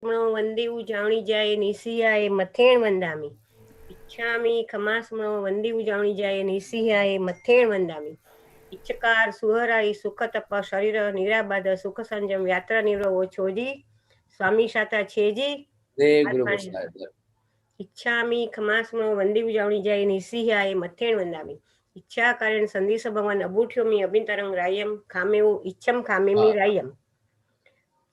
वंदेऊ जावणी जाए निसियाए मथेण वंदामी। इच्छामी खमासमणो वंदेऊ जावणी जाए निसियाए मथेण वंदामी। इच्छकार सुहराई सुख तप शरीर निराबाद सुख संजम यात्रा निवृत्त छोजी स्वामी शाता छेजी। इच्छामी खमासमणो वंदेऊ जावणी जाए निसियाए मथेण वंदामी। इच्छा कारण संदेश भगवान अबूठ्यो मी अभितरंग रायम खामेऊ इच्छम खामेमी रायम।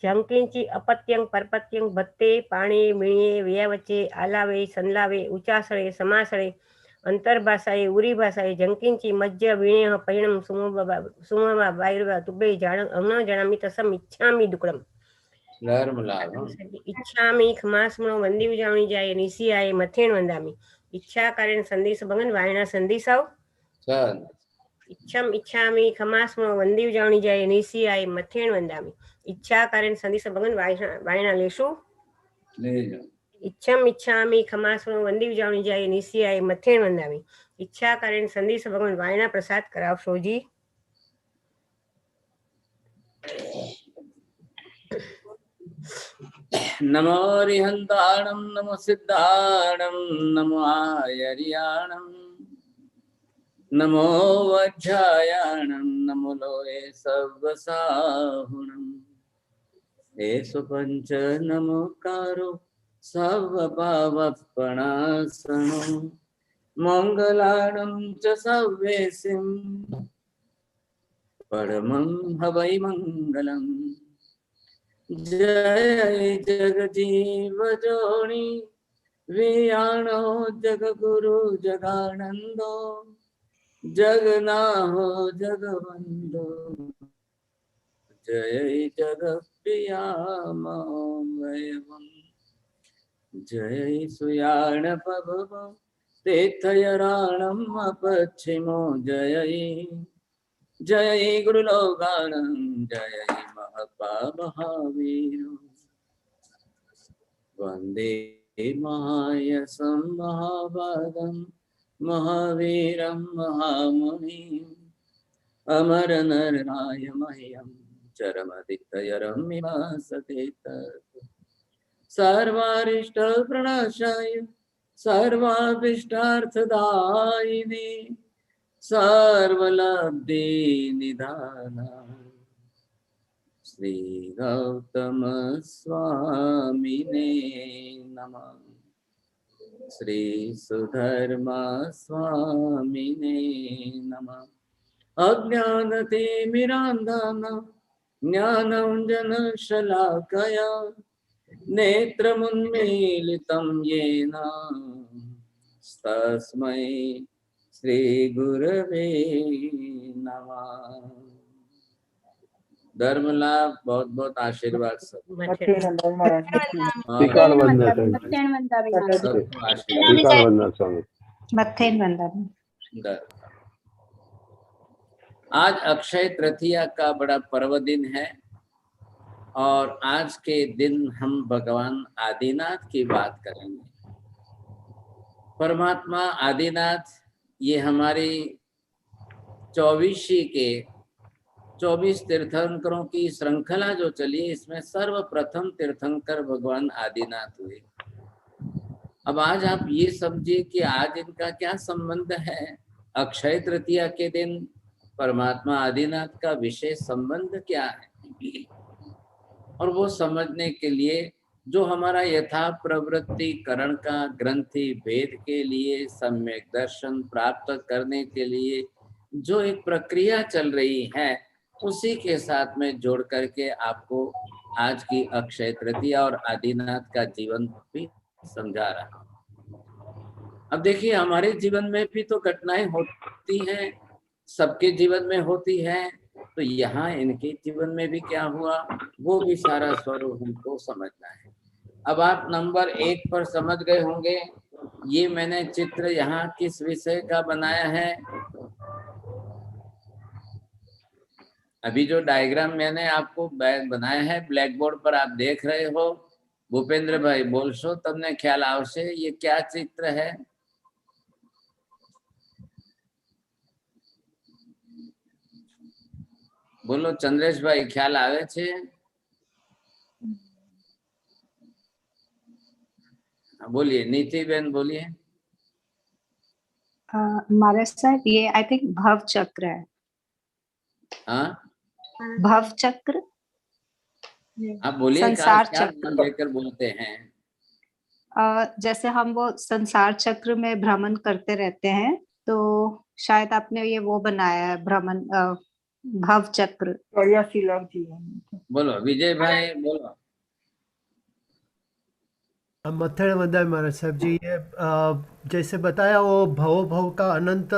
जंकिंची अपत्यं परपत्यं भत्ते पाणे मिणिये व्यावचे आलावे संलावे उचासळे समासळे अंतर्भाषाए उरी भाषाए जंकिंची मज्ज विणेह पैणम सुमबा वायुर्वा तुबे जाण अग्न जणामि तसम इच्छामि दुक्कड़म। इच्छामि खमासमणो वंदी जावणी जाए निसियाए मथेण वंदामी। इच्छा कारण संदेश भगन वायना संदेशाव इच्छम इच्छामि खमासमणो वंदी जावणी जाए निसियाए मथेण वंदामी। इच्छा कारण संदेश भगन वायना लेशु इच्छम इच्छामि खमासमणो वंदी जावणी जाए निसियाए मथेण वंदामी। इच्छा कारण संदेश भगवान वायना प्रसाद करावशो जी। नमो रिहंताणं नमो सिद्धाणं नमो आयर्याणं नमो वज्रायाणं नमो लोये सर्वसाहुणं। एषु पंच नमोकारो सर्वपावपणासनो मंगलाणं च सर्वेसिं परमं हवै मंगलम्। जय जगजीव जोनि वियाणो जगगुरु जगानंदो जगनाहो जगवंदो जय जगप्रिया जय सुयाण पवम तीर्थयराणम अपच्छिमो जय जय गुरुलोगाणं जय महपा महावीर वंदे महायसं महाभागं महावीरं महामुनिम् अमर नरनाय मह्यं चरमदितयरमिमासते सर्वारिष्ट प्रणाशाय सर्वाभीष्टार्थदायिने सर्वलब्धि निधाना श्री गौतम स्वामिने नमः। श्री सुधर्मा स्वामिने नमः। अज्ञानतिमिरान्धना ज्ञानाञ्जनशलाकया नेत्रमुन्मीलितं येन तस्मै श्रीगुरवे नमः। धर्म लाभ बहुत बहुत आशीर्वाद सब। आज अक्षय तृतीया का बड़ा पर्व दिन है और आज के दिन हम भगवान आदिनाथ की बात करेंगे। परमात्मा आदिनाथ ये हमारी 24 तीर्थंकरों की श्रृंखला जो चली इसमें सर्वप्रथम तीर्थंकर भगवान आदिनाथ हुए। अब आज आप ये समझिए कि आज इनका क्या संबंध है। अक्षय तृतीया के दिन परमात्मा आदिनाथ का विशेष संबंध क्या है और वो समझने के लिए जो हमारा यथा प्रवृत्ति करण का ग्रंथि भेद के लिए सम्यक दर्शन प्राप्त करने के लिए जो एक प्रक्रिया चल रही है उसी के साथ में जोड़ करके आपको आज की अक्षय तृतीया और आदिनाथ का जीवन भी समझा रहा हूं। अब देखिए हमारे जीवन में भी तो घटनाएं होती हैं, सबके जीवन में होती है, तो यहाँ इनके जीवन में भी क्या हुआ वो भी सारा स्वरूप हमको समझना है। अब आप नंबर 1 पर समझ गए होंगे ये मैंने चित्र यहाँ किस विषय का बनाया है। अभी जो डायग्राम मैंने आपको बनाया है ब्लैक बोर्ड पर आप देख रहे हो। भूपेंद्र भाई बोलशो तमने ख्याल आवशे ये क्या चित्र है। बोलो चंद्रेश भाई ख्याल आवे छे। बोलिए नीति बहन बोलिए। महाराज सर ये आई थिंक भव चक्र है। हाँ भव चक्र, आप बोलिए, संसार क्या चक्र। नाम लेकर बोलते हैं? जैसे हम वो संसार चक्र में भ्रमण करते रहते हैं, तो शायद आपने ये वो बनाया है भ्रमण, भव चक्र। क्रियाशीलक जीवन। बोलो विजय भाई बोलो। मत्थड़ वंदन महाराज साहब जी, ये जैसे बताया वो भव भव का अनंत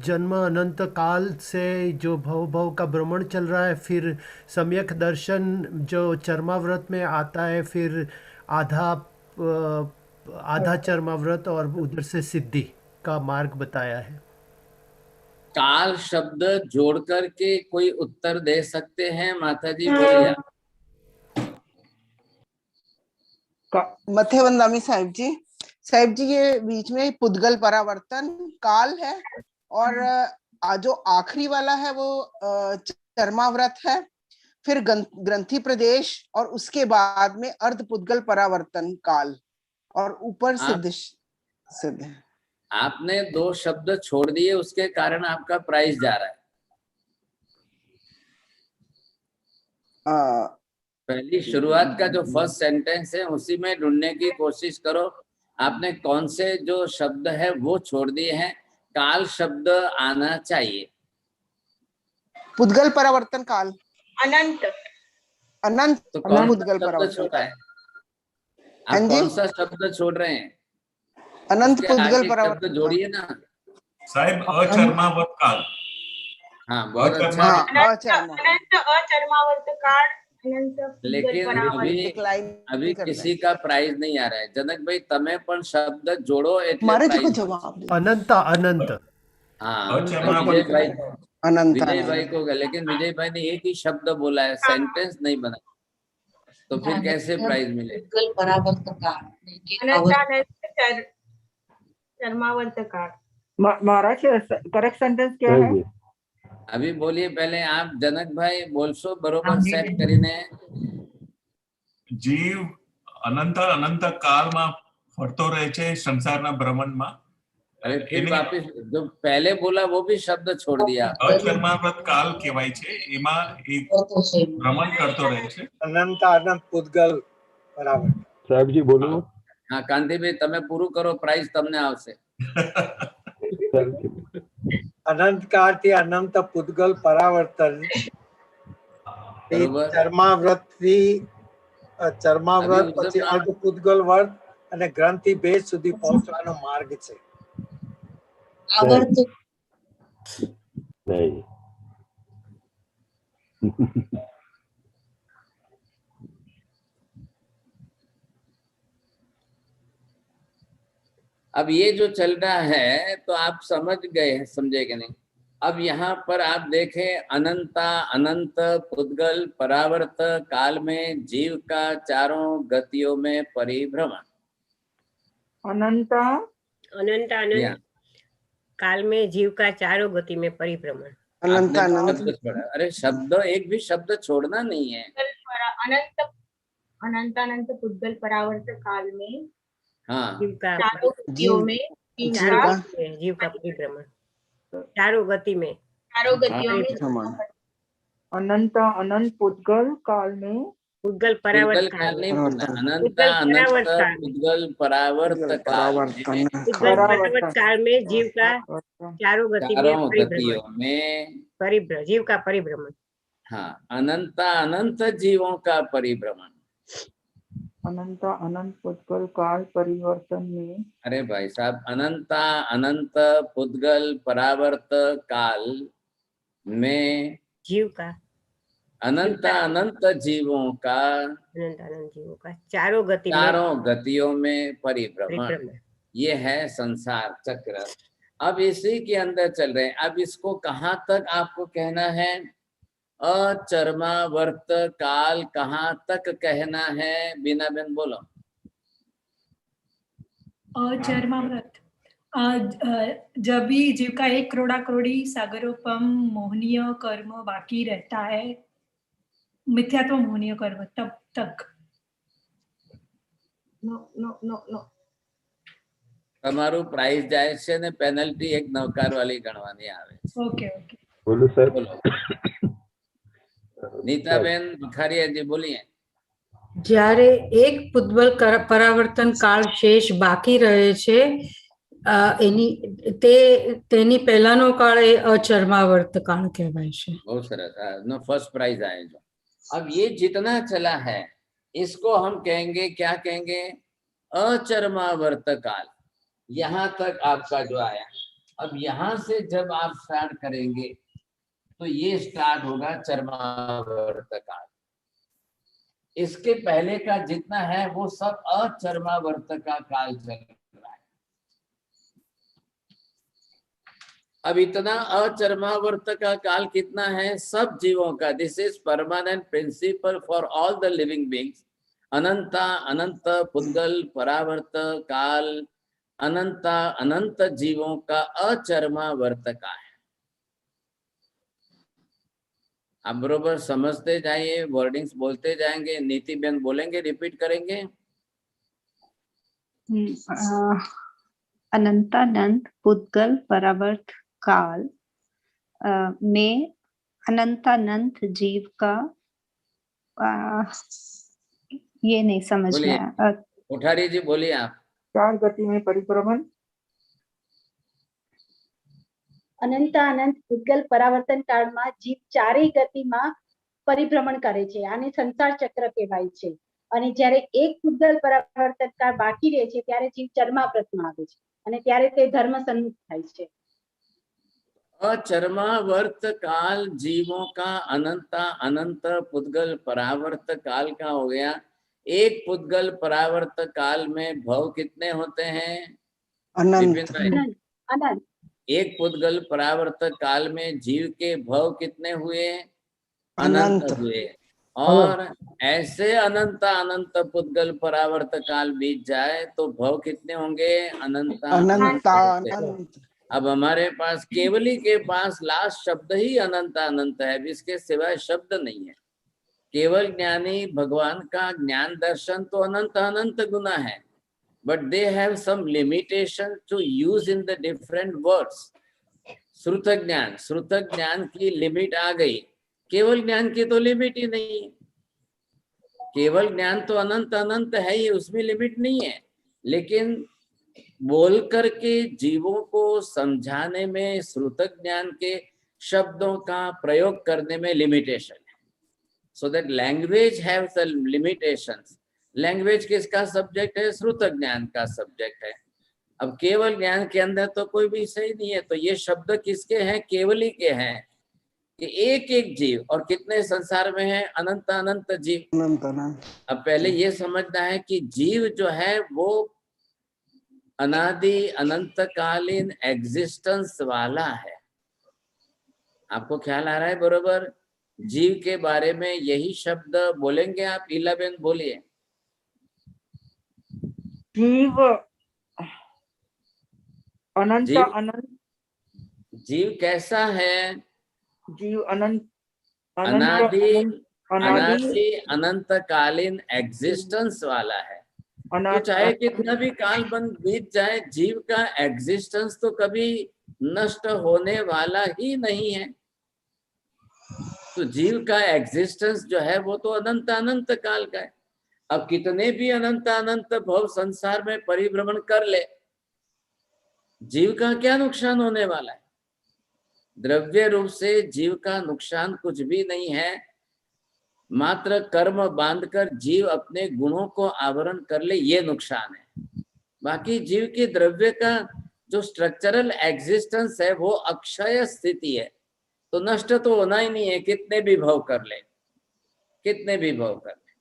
जन्म अनंत काल से जो भव भव का भ्रमण चल रहा है, फिर सम्यक दर्शन जो चर्माव्रत में आता है, फिर आधा चर्माव्रत और उधर से सिद्धि का मार्ग बताया है। काल शब्द जोड़ करके कोई उत्तर दे सकते हैं? माता जी बोलिए। मथे वंदामी साहिब जी ये बीच में पुद्गल परावर्तन काल है, और जो आखिरी वाला है वो चर्माव्रत है, फिर ग्रंथि प्रदेश, और उसके बाद में अर्ध पुद्गल परावर्तन काल, और ऊपर सिद्ध है। आपने 2 शब्द छोड़ दिए, उसके कारण आपका प्राइस जा रहा है। पहली शुरुआत का जो फर्स्ट सेंटेंस है उसी में ढूंढने की कोशिश करो। आपने कौन से जो शब्द है वो छोड़ दिए हैं, काल शब्द आना चाहिए। पुद्गल परावर्तन काल, अनंत अनंत तो कौन पुद्गल सा शब्द परावर्तन छोड़ा है? हाँ आप जी? कौन सा शब्द छोड़ रहे हैं? अनंत उसके पुद्गल आगे परावर्तन शब्द जोड़िए ना। साहिब अचर्मावत काल। हाँ बहुत अच्छा। अनंत अचर्मावर्त काल, अनंत लेकिन अभी किसी का प्राइज नहीं आ रहा है। जनक भाई તમે પણ શબ્દ જોડો એટલે मारे जी को प्राइज। जवाब दे। अनंत अनंत हाँ अचर्मावर्त विजय भाई, अनंत विजय अनंत। भाई को, लेकिन विजय भाई ने एक ही शब्द बोला है, सेंटेंस नहीं बना, तो फिर कैसे प्राइज मिले? पुद्गल परावर्त काल, लेकिन अनंत चर्मावर्त काल। महाराज करेक्ट सेंटेंस क्या है? अभी बोलिए पहले आप, जनक भाई बोलशो बरोबर सेट કરીને। जीव अनंत अनंत काल में फरतो रहे छे संसारना भ्रमणમાં। अरे फिर वापिस जो पहले बोला वो भी शब्द छोड़ दिया। अचर्माव्रत काल કહેવાય છે, એમાં એક ભ્રમણ કરતો રહે છે। अनंत अनंत पुद्गल बराबर। साहब जी बोलो। हाँ कांति भाई તમે પૂરું કરો, પ્રાઇઝ તમને આવશે। अनंत का अर्थ अनंत पुद्गल परावर्तन, चर्माव्रत પછી અર્ધ પુદ્ગલ વર્ત અને ગ્રંથિ ભેદ સુધી પહોંચવાનો માર્ગ છે। नहीं अब ये जो चल रहा है तो आप समझ गए, समझे कि नहीं? अब यहाँ पर आप देखें, अनंता अनंत पुद्गल परावर्त काल में जीव का चारों गतियों में परिभ्रमण। अनंत अनंत अनंत काल में जीव का चारों गति में परिभ्रमण। अनंत अनंत अनंत। अरे शब्द, एक भी शब्द छोड़ना नहीं है। अनंत अनंत अनंत पुद्गल परावर्त काल में हाँ जीव का चारों गतियों में जीव का परिभ्रमण, चारों गति में, चारों गतियों में। अनंत अनंत पुद्गल काल में, पुद्गल परावर्त काल नहीं में, बोलना, अनंत अनंत पुद्गल परावर्त काल में, पुद्गल परावर्त काल में जीव का चारों गति में चारों गतियों में परिभ्रमण, जीव का परिभ्रमण। हाँ, अनंत अनंत जीवों का परिभ्रमण। अनंत अनंत पुद्गल काल परिवर्तन में। अरे भाई साहब, अनंता अनंत पुद्गल परावर्त काल में जीव का, अनंत अनंत जीवों का, अनंत अनंत जीवों का चारों गतियों में परिभ्रमण। ये है संसार चक्र। अब इसी के अंदर चल रहे हैं। अब इसको कहाँ तक आपको कहना है? अचर्मावर्त काल कहाँ तक कहना है? बीना बहन बोलो। अचर्माव्रत जब भी जीव का 1 करोड़ी सागरोपम मोहनीय कर्म बाकी रहता है, मिथ्यात्व मोहनीय कर्म, तब तक। નો નો નો નો તમારું પ્રાઇઝ જાય છે ને પેનલ્ટી એક નવકાર વાળી ગણવાની આવે છે. Okay okay. બોલો સાહેબ. બોલો નીતાબેન ભખારિયાજી બોલીએ. જ્યારે એક પૂતગલ પરાવર્તન કાળ શેષ બાકી રહે છે તેની પહેલાનો કાળ એ અચર્માવર્ત काल कहवाय છે. बहुत सरस, नो फर्स्ट प्राइज आए जो. अब ये जितना चला है इसको हम कहेंगे, क्या कहेंगे, अचर्मावर्त काल. यहाँ तक आपका जो आया, अब यहाँ से जब आप स्टार्ट करेंगे तो ये स्टार्ट होगा चर्मावर्त काल. इसके पहले का जितना है वो सब अचर्मावर्त का काल चल रहा है. अब इतना अचर्मावर्त का काल कितना है सब जीवों का. This is permanent principle for all the living beings. अनंता अनंत पुद्गल परावर्त काल अनंता अनंत जीवों का अचर्मावर्त का है. आप बरोबर समझते जाइए, वर्डिंग्स बोलते जाएंगे. नीति बेन बोलेंगे, रिपीट करेंगे. अनंतानंत पुद्गल परावर्त काल में अनंतानंत जीव का ये नहीं समझ में आया. कोठारी जी बोलिए आप. 4 गति में परिभ्रमण. અનંત અનંત પૂતગલ પરાવર્તન કાળમાં જીવ ચારેય ગતિમાં પરિભ્રમણ કરે છે. આને સંસાર ચક્ર કહેવાય છે. અને જ્યારે એક પૂતગલ પરાવર્તન કાળ બાકી રહે છે ત્યારે જીવ ચર્માવ્રતમાં આવે છે અને ત્યારે તે ધર્મ સન્મુખ થાય છે. अचर्मावर्त काल जीवों का अनंता अनंत पुद्गल परावर्त काल का हो गया. एक पुद्गल परावर्त काल में भव कितने होते हैं? अनंत. एक पुद्गल परावर्त काल में जीव के भव कितने हुए? अनंत हुए. और ऐसे अनंत अनंत पुद्गल परावर्त काल बीत जाए तो भव कितने होंगे? अनंत अनंत. अब हमारे पास केवली के पास लास्ट शब्द ही अनंत अनंत है, इसके सिवाय शब्द नहीं है. केवल ज्ञानी भगवान का ज्ञान दर्शन तो अनंत अनंत गुना है, but they have some limitation to use in the different words. श्रुत ज्ञान की लिमिट आ गई, केवल ज्ञान की तो लिमिट ही नहीं है. केवल ज्ञान तो अनंत अनंत है ही, उसमें लिमिट नहीं है. लेकिन बोल करके जीवों को समझाने में श्रुत ज्ञान के शब्दों का प्रयोग करने में लिमिटेशन है. So that language have the limitations. Language किसका सब्जेक्ट है? श्रुत ज्ञान का सब्जेक्ट है. अब केवल ज्ञान के अंदर तो कोई भी सही नहीं है. तो ये शब्द किसके हैं? केवली के हैं. कि एक एक जीव, और कितने संसार में है? अनंत अनंत जीव. अब पहले ये समझना है कि जीव जो है वो अनादि अनंतकालीन एग्जिस्टेंस वाला है. आपको ख्याल आ रहा है बरोबर? जीव के बारे में यही शब्द बोलेंगे आप. इलाबेन बोलिए. जीव अनंत अनंत. जीव कैसा है? जीव अनंत अनादि अनंतकालीन एग्जिस्टेंस वाला है. तो चाहे कितना भी काल बन बीत जाए, जीव का एग्जिस्टेंस तो कभी नष्ट होने वाला ही नहीं है. तो जीव का एग्जिस्टेंस जो है वो तो अनंत अनंत काल का है. अब कितने भी अनंत अनंत भव संसार में परिभ्रमण कर ले, जीव का क्या नुकसान होने वाला है? द्रव्य रूप से जीव का नुकसान कुछ भी नहीं है. मात्र कर्म बांधकर जीव अपने गुणों को आवरण कर ले, ये नुकसान है. बाकी जीव की द्रव्य का जो स्ट्रक्चरल एग्जिस्टेंस है वो अक्षय स्थिति है. तो नष्ट तो होना ही नहीं है, कितने भी भव कर ले, कितने भी भव कर ले.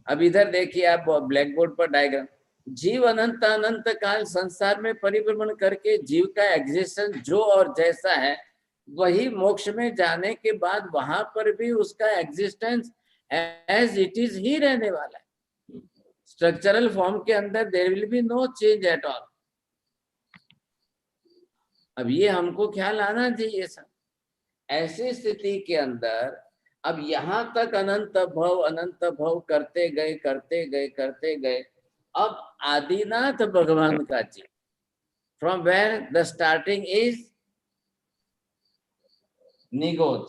अब इधर देखिए आप ब्लैक बोर्ड पर डायग्राम. जीव अनंत अनंत काल संसार में परिभ्रमण करके जीव का एग्जिस्टेंस जो और जैसा है वही मोक्ष में जाने के बाद वहां पर भी उसका एग्जिस्टेंस एज इट इज ही रहने वाला है. स्ट्रक्चरल फॉर्म के अंदर there will be no change at all. अब ये हमको ख्याल आना चाहिए सर. ऐसी स्थिति के अंदर अब यहाँ तक अनंत भव करते गए करते गए करते गए, अब आदिनाथ भगवान का जीव, from where the starting is निगोद।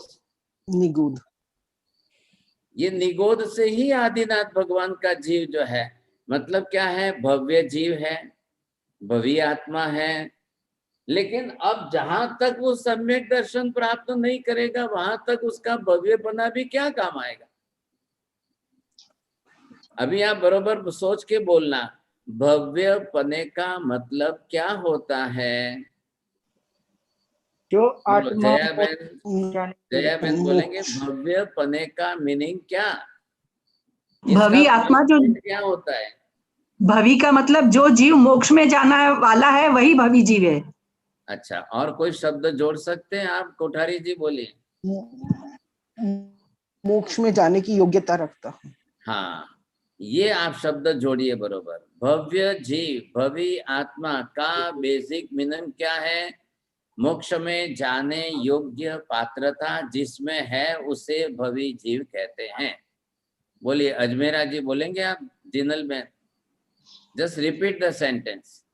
निगूद। ये निगोद से ही आदिनाथ भगवान का जीव जो है, मतलब क्या है, भव्य जीव है, भव्य आत्मा है। लेकिन अब जहां तक वो सम्यक दर्शन प्राप्त नहीं करेगा, वहां तक उसका भव्यपना भी क्या काम आएगा। अभी आप बरोबर सोच के बोलना, भव्यपने का मतलब क्या होता है। जो बोलो, आत्मा जयाबेन बोलेंगे भव्यपने का मीनिंग क्या, भवी आत्मा जो क्या होता है। भवी का मतलब जो जीव मोक्ष में जाना वाला है वही भवी जीव है। अच्छा, और कोई शब्द जोड़ सकते हैं आप, कोठारी जी बोलिए। मोक्ष में जाने की योग्यता रखता। हाँ, ये आप शब्द जोड़िए बरोबर। भव्य जीव, भवी आत्मा का बेसिक मीनिंग क्या है, मोक्ष में जाने योग्य पात्रता जिसमें है उसे भवी जीव कहते हैं। बोलिए, अजमेरा जी बोलेंगे आप, जिनल में जस्ट रिपीट द सेंटेंस।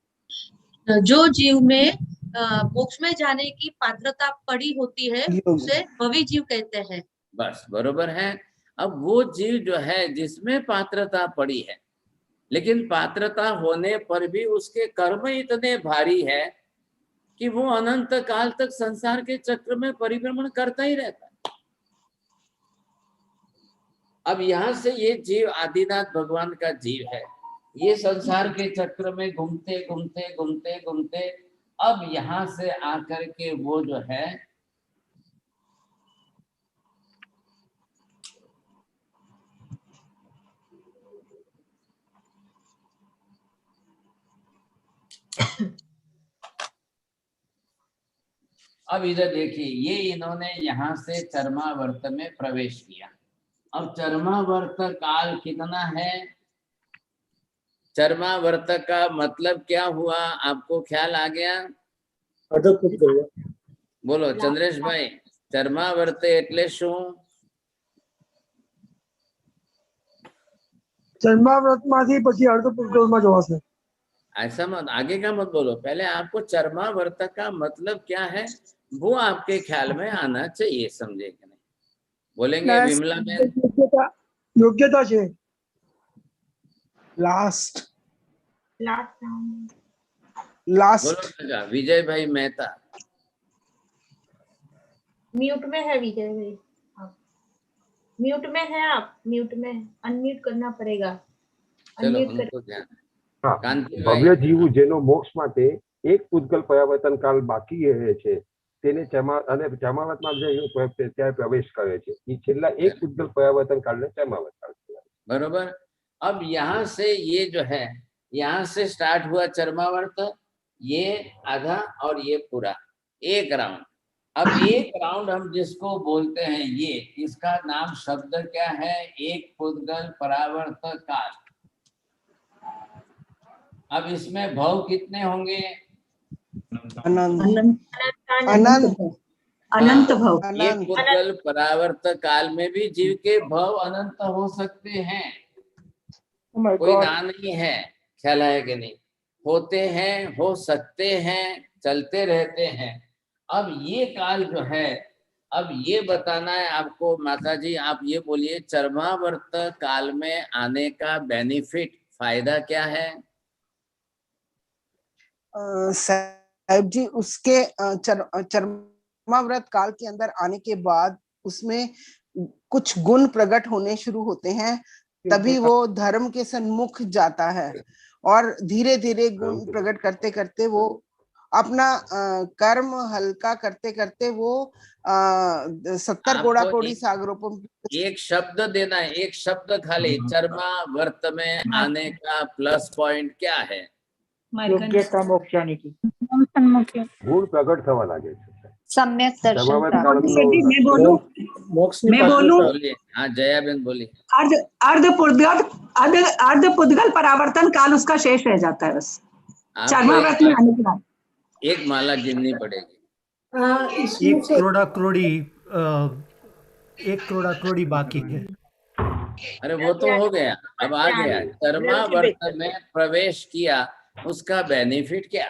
जो जीव में मोक्ष में जाने की पात्रता पड़ी होती है उसे भवी जीव कहते हैं। बस बरोबर है। अब वो जीव जो है जिसमें पात्रता पड़ी है, लेकिन पात्रता होने पर भी उसके कर्म इतने भारी है कि वो अनंत काल तक संसार के चक्र में परिभ्रमण करता ही रहता है। अब यहाँ से ये जीव आदिनाथ भगवान का जीव है, ये संसार के चक्र में घूमते घूमते घूमते घूमते अब यहाँ से आकर के वो जो है अब इधर देखिए, ये इन्होंने यहाँ से चर्मावर्त में प्रवेश किया। अब चर्मावर्त काल कितना है, चर्मावर्त का मतलब क्या हुआ, आपको ख्याल आ गया? बोलो चंद्रेश भाई, चर्मावर्त एटले शू? चर्माव्रत मांथी પછી અર્ધપુષ્કળમાં જવાશે। ऐसा मत, आगे का मत बोलो, पहले आपको चर्मावर्त का मतलब क्या है वो आपके ख्याल में आना चाहिए, समझे कि नहीं? बोलेंगे विमला में योग्यता છે। लास्ट बोलो विजय भाई मेहता। म्यूट में है विजय भाई, आप म्यूट में है, आप म्यूट में, अनम्यूट करना पड़ेगा। चलो अनम्यूट उनको ध्यान। ભવ્ય જીવ જેનો મોક્ષ માટે એક પૂતગલ પરાવર્તન કાળ બાકી રહે છે તેને ચર્માવતમાં ત્યાં પ્રવેશ કરે છે, એ છેલ્લા એક પૂતગલ પરાવર્તન કાળને ચર્માવત કાળ કહેવાય। बरोबर। अब यहाँ से ये जो है, यहाँ से स्टार्ट हुआ चर्मावर्त, ये आधा और ये पूरा एक राउंड। अब एक राउंड हम जिसको बोलते हैं ये, इसका नाम शब्द क्या है, एक पूतगल परावर्त काल। अब इसमें भव कितने होंगे? अनंत भव। एक पूतगल परावर्त काल में भी जीव के भव अनंत हो सकते हैं, कोई ना नहीं है, ख्याल है कि नहीं? होते हैं, हो सकते हैं, चलते रहते हैं। अब ये काल जो है, अब ये बताना है आपको माता जी, आप ये बोलिए चर्मावर्त काल में आने का बेनिफिट, फायदा क्या है? साहिब जी, उसके चर्माव्रत काल के अंदर आने के बाद उसमें कुछ गुण प्रकट होने शुरू होते हैं, तभी वो धर्म के सन्मुख जाता है और धीरे धीरे गुण प्रकट करते करते वो अपना कर्म हल्का करते करते वो 70 कोड़ा कोड़ी सागरों पर एक शब्द देना है, एक शब्द खाली, चर्मावर्त में आने का प्लस पॉइंट क्या है? યોગ્યતા મોક્ષાની की ગુણ પ્રગટ થવા લાગે છે। सम्यक दर्शन मैं बोलूं? मैं बोलूं? हाँ जयाबेन बोलिए। अर्ध पुद्गल परावर्तन काल उसका शेष रह जाता है बस, चर्माव्रत में आने के बाद एक माला गिननी पड़ेगी। एक करोड़ा करोड़ी बाकी है। अरे वो तो हो गया, अब आ गया चरमावर्त में प्रवेश किया, उसका बेनिफिट क्या?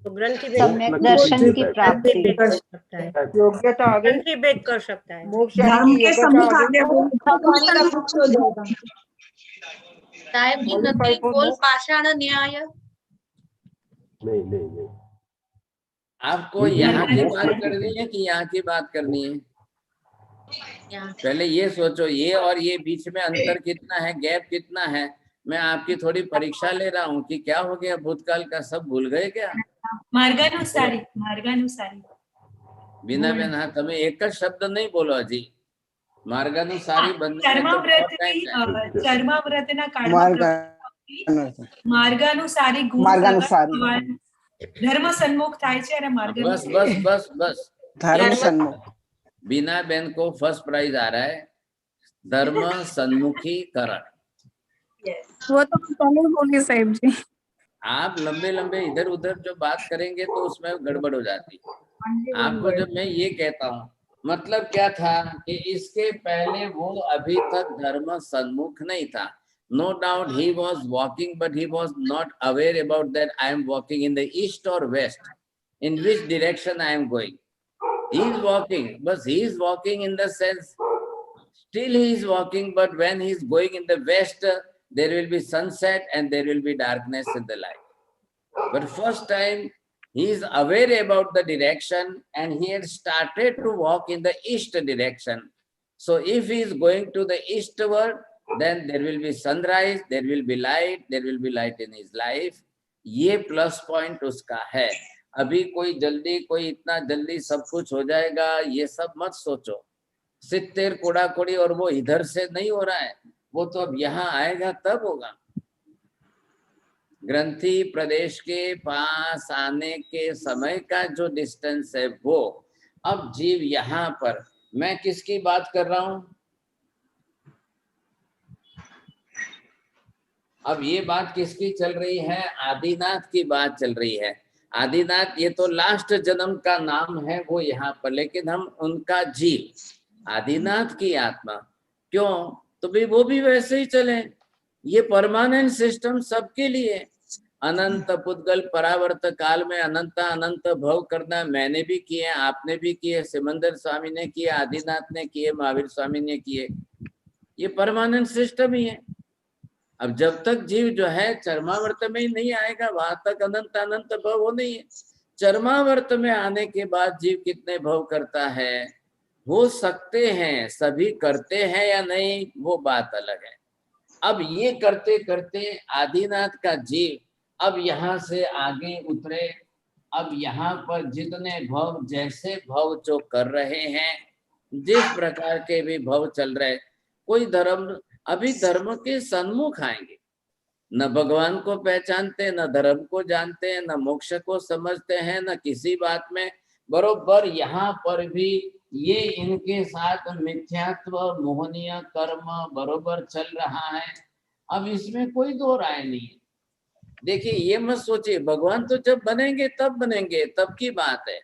तो ग्रंथि सम्यक दर्शन की प्राप्ति। कर सकता है, योग्यता आ गई, ग्रंथि भेद कर सकता है। मोक्ष धर्म की के योग्यता सम्मुख आ आगे गई। वो पानी का वृक्ष हो जाएगा। साहेब जी नदी बोल पाषाण न्याय। नहीं नहीं नहीं, आपको ये यहाँ की मोक्ष बात नहीं करनी है कि यहाँ की बात करनी है? यहाँ पहले ये सोचो, ये और ये बीच में अंतर कितना है, गैप कितना है। मैं आपकी थोड़ी परीक्षा ले रहा हूँ कि क्या हो गया, भूतकाल का सब भूल गए क्या? मार्गानुसारी, मार्गानुसारी। बिना बेन, हाँ તમે एक જ शब्द नहीं बोलो હજી, માર્ગાનુસારી बनने में तो बहुत टाइम है। ચર્માવ્રતના કાળમાં માર્ગાનુસારી ગુણ मार्गानुसारी સગા ધર્મ સન્મુખ થાય છે અને बस માર્ગાનુસારી बस बस बस, धर्म सन्मुख। बीना बेन को फर्स्ट प्राइज आ रहा है, धर्म सन्मुखीकरण। वो तो मैं पहले ही बोली साहिब जी। आप लंबे लंबे इधर उधर जो बात करेंगे तो उसमें गड़बड़ हो जाती है। आपको जब मैं ये कहता हूँ, मतलब क्या था कि इसके पहले वो अभी तक धर्म सन्मुख नहीं था। No doubt he was walking, but he was not aware about that I am walking in the east or west, in which direction I am going. He is walking, but he is walking in the sense, still he is walking, but when he is going in the west, there will be sunset and there will be darkness in the light. But first time he is aware about the direction and he had started to walk in the east direction. So if he is going to the eastward, then there will be sunrise, there will be light in his life. ये plus point उसका है। अभी कोई जल्दी, कोई इतना जल्दी सब कुछ हो जाएगा, ये सब मत सोचो। 70 कोड़ा कोड़ी और वो इधर से नहीं हो रहा है, वो तो अब यहाँ आएगा तब होगा। ग्रंथि प्रदेश के पास आने के समय का जो डिस्टेंस है वो, अब जीव यहाँ पर, मैं किसकी बात कर रहा हूँ? अब ये बात किसकी चल रही है? आदिनाथ की बात चल रही है। आदिनाथ ये तो लास्ट जन्म का नाम है वो यहाँ पर, लेकिन हम उनका जीव, आदिनाथ की आत्मा। क्यों? तो भी वो भी वैसे ही चले। ये परमानेंट सिस्टम सबके लिए। अनंत पुद्गल परावर्त काल में अनंत अनंत भव करना मैंने भी किए, आपने भी किए, सिमंदर स्वामी ने किए, आदिनाथ ने किए, महावीर स्वामी ने किए। ये परमानेंट सिस्टम ही है। अब जब तक जीव जो है चरमावर्त में ही नहीं आएगा, वहां तक अनंत अनंत भव वो नहीं है। चरमावर्त में आने के बाद जीव कितने भव करता है, हो सकते हैं, सभी करते हैं या नहीं वो बात अलग है। अब ये करते करते आदिनाथ का जीव अब यहाँ से आगे उतरे। अब यहाँ पर जितने भव, जैसे भव जो कर रहे हैं, जिस प्रकार के भी भव चल रहे, कोई धर्म, अभी धर्म के सन्मुख आएंगे। न भगवान को पहचानते, न धर्म को जानते हैं, न मोक्ष को समझते हैं, न किसी बात में। बरोबर यहाँ पर भी ये इनके साथ मिथ्यात्व, मोहनीय कर्म बरोबर चल रहा है। अब इसमें कोई दो राय नहीं है। देखिए, ये मत सोचिए भगवान तो जब बनेंगे तब बनेंगे, तब की बात है।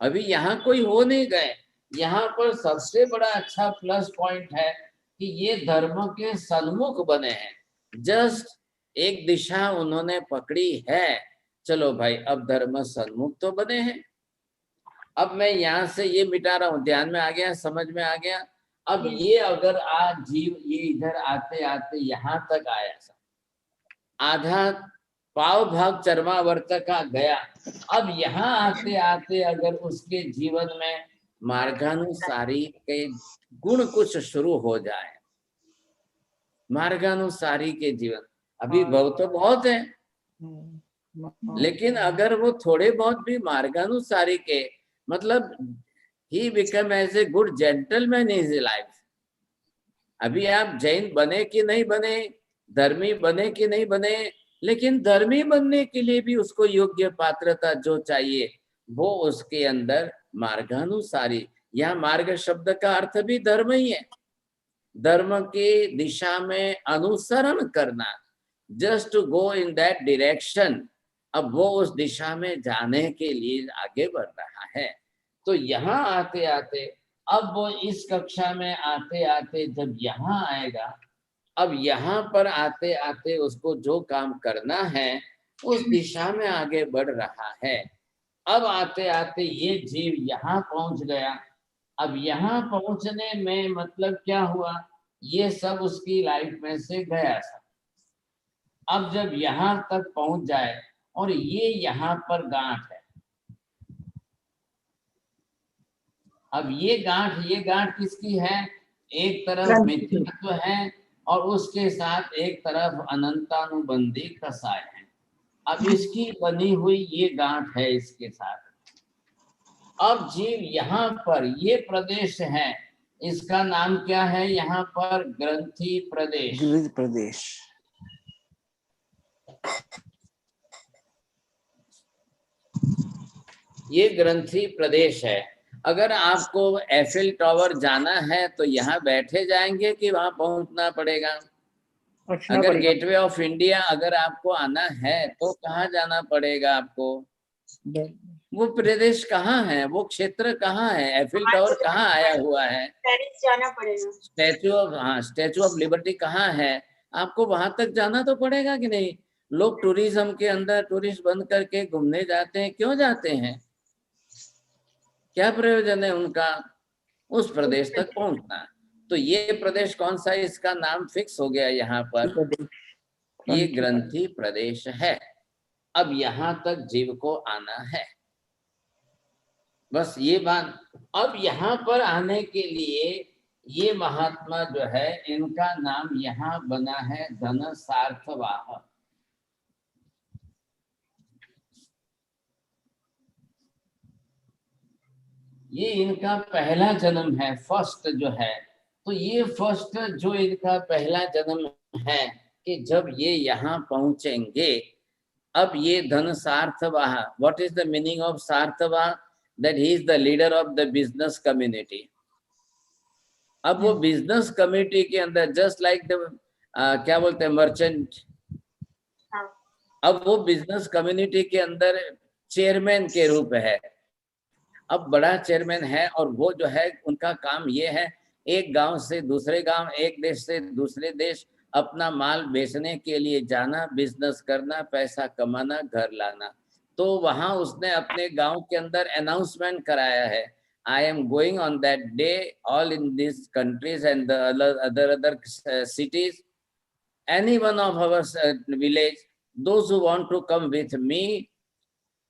अभी यहाँ कोई हो नहीं गए। यहाँ पर सबसे बड़ा अच्छा प्लस पॉइंट है कि ये धर्म के सन्मुख बने हैं। जस्ट एक दिशा उन्होंने पकड़ी है। चलो भाई, अब धर्म सन्मुख तो बने हैं। अब मैं यहाँ से ये मिटा रहा हूँ, ध्यान में आ गया, समझ में आ गया। अब ये अगर आज जीव ये इधर आते आते यहाँ तक आया, आधा पाव भाग चरमावर्त का गया, अब यहाँ आते आते अगर उसके जीवन में मार्गानुसारी के गुण कुछ शुरू हो जाए, मार्गानुसारी के जीवन, अभी भव तो बहुत है, लेकिन अगर वो थोड़े बहुत भी मार्गानुसारी के, मतलब he become as a good gentleman in his life. अभी आप जैन बने कि नहीं बने, धर्मी बने कि नहीं बने, लेकिन धर्मी बनने के लिए भी उसको योग्य पात्रता जो चाहिए वो उसके अंदर मार्गानुसारी, यहाँ मार्ग शब्द का अर्थ भी धर्म ही है। धर्म की दिशा में अनुसरण करना, just to go in that direction. अब वो उस दिशा में जाने के लिए आगे बढ़ रहा है। तो यहाँ आते आते अब वो इस कक्षा में आते आते जब यहाँ आएगा, अब यहाँ पर आते आते उसको जो काम करना है उस दिशा में आगे बढ़ रहा है। अब आते आते ये जीव यहाँ पहुंच गया। अब यहाँ पहुंचने में मतलब क्या हुआ, ये सब उसकी लाइफ में से गया सब। अब जब यहाँ तक पहुंच जाए और ये यहाँ पर गांठ है, अब ये गांठ किसकी है? एक तरफ मिथ्यात्व है और उसके साथ एक तरफ अनंतानुबंधी कसाय है। अब इसकी बनी हुई ये गांठ है इसके साथ। अब जीव यहाँ पर ये प्रदेश है, इसका नाम क्या है? यहाँ पर ग्रंथि प्रदेश। प्रदेश ये ग्रंथि प्रदेश है। अगर आपको एफिल टावर जाना है तो यहाँ बैठे जाएंगे कि वहां पहुंचना पड़ेगा? अगर गेटवे ऑफ इंडिया अगर आपको आना है तो कहाँ जाना पड़ेगा आपको? वो प्रदेश कहाँ है, वो क्षेत्र कहाँ है, एफिल टावर कहाँ आया हुआ है? पेरिस जाना पड़ेगा। स्टैचू ऑफ लिबर्टी कहाँ है? आपको वहां तक जाना तो पड़ेगा कि नहीं? लोग टूरिज्म के अंदर टूरिस्ट बंद करके घूमने जाते हैं, क्यों जाते हैं? क्या प्रयोजन है उनका? उस प्रदेश तक पहुंचना। तो ये प्रदेश कौन सा है, इसका नाम फिक्स हो गया यहाँ पर, ये ग्रंथि प्रदेश है। अब यहाँ तक जीव को आना है, बस ये बात। अब यहाँ पर आने के लिए ये महात्मा जो है इनका नाम यहाँ बना है धन सार्थवाह। ये इनका पहला जन्म है, फर्स्ट जो है। तो ये फर्स्ट जो इनका पहला जन्म है कि जब ये यहाँ पहुंचेंगे, अब ये धन सार्थवाह, what is the meaning of सार्थवाह? That he is the leader of the business community. अब वो बिजनेस कम्युनिटी के अंदर जस्ट लाइक द क्या बोलते हैं मर्चेंट, अब वो बिजनेस कम्युनिटी के अंदर चेयरमैन के रूप है। अब बड़ा चेयरमैन है और वो जो है उनका काम ये है एक गांव से दूसरे गांव, एक देश से दूसरे देश अपना माल बेचने के लिए जाना, बिजनेस करना, पैसा कमाना, घर लाना। तो वहां उसने अपने गांव के अंदर अनाउंसमेंट कराया है, I am going on that day all in this countries and the other cities, any one of our village, those who want to come with me,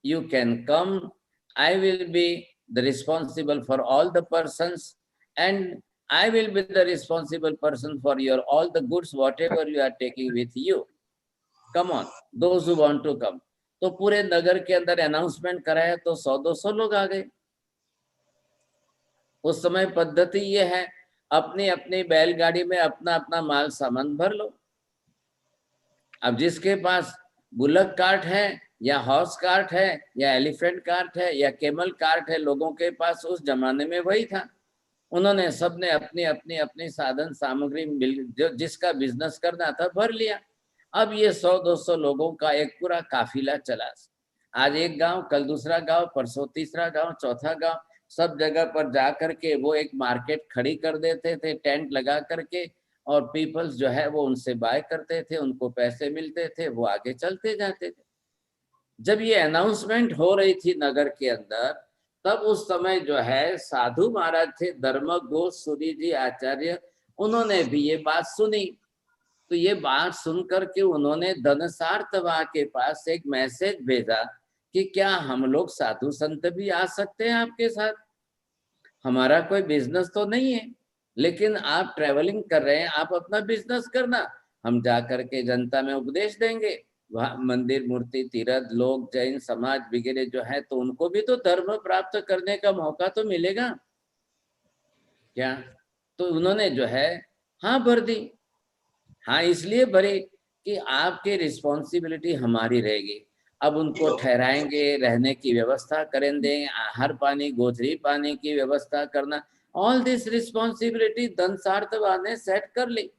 you can come. I will be the responsible for all the persons, and I will be the responsible person for your all the goods, whatever you are taking with you. Come on, those who want to come. तो पूरे नगर के अंदर announcement कराया तो 100-200 लोग आ गए। उस समय पद्धति ये है, अपनी अपनी बैलगाड़ी में अपना अपना माल सामान भर लो। अब जिसके पास बुलक कार्ट है या हॉर्स कार्ट है या एलिफेंट कार्ट है या केमल कार्ट है, लोगों के पास उस जमाने में वही था। उन्होंने सबने अपनी अपनी अपनी साधन सामग्री जो जिसका बिजनेस करना था भर लिया। अब ये 100-200 लोगों का एक पूरा काफिला चला। आज एक गांव, कल दूसरा गांव, परसों तीसरा गांव, चौथा गांव, सब जगह पर जा करके वो एक मार्केट खड़ी कर देते थे टेंट लगा करके, और पीपल्स जो है वो उनसे बाय करते थे, उनको पैसे मिलते थे, वो आगे चलते जाते थे। जब ये अनाउंसमेंट हो रही थी नगर के अंदर, तब उस समय जो है साधु महाराज थे धर्मगो सूरी जी आचार्य, उन्होंने भी ये बात सुनी। तो ये बात सुनकर के उन्होंने धनसार्थवाह के पास एक मैसेज भेजा कि क्या हम लोग साधु संत भी आ सकते हैं आपके साथ? हमारा कोई बिजनेस तो नहीं है, लेकिन आप ट्रेवलिंग कर रहे हैं, आप अपना बिजनेस करना, हम जा करके जनता में उपदेश देंगे। वहाँ मंदिर, मूर्ति, तीर्थ, लोग, जैन समाज वगैरह जो है, तो उनको भी तो धर्म प्राप्त करने का मौका तो मिलेगा क्या? तो उन्होंने जो है हाँ भर दी। हाँ इसलिए भरे कि आपकी रिस्पॉन्सिबिलिटी हमारी रहेगी। अब उनको ठहराएंगे, रहने की व्यवस्था करेंगे, आहार पानी, गोचरी पानी की व्यवस्था करना, ऑल दिस रिस्पॉन्सिबिलिटी धनसार्थवाह ने सेट कर ली।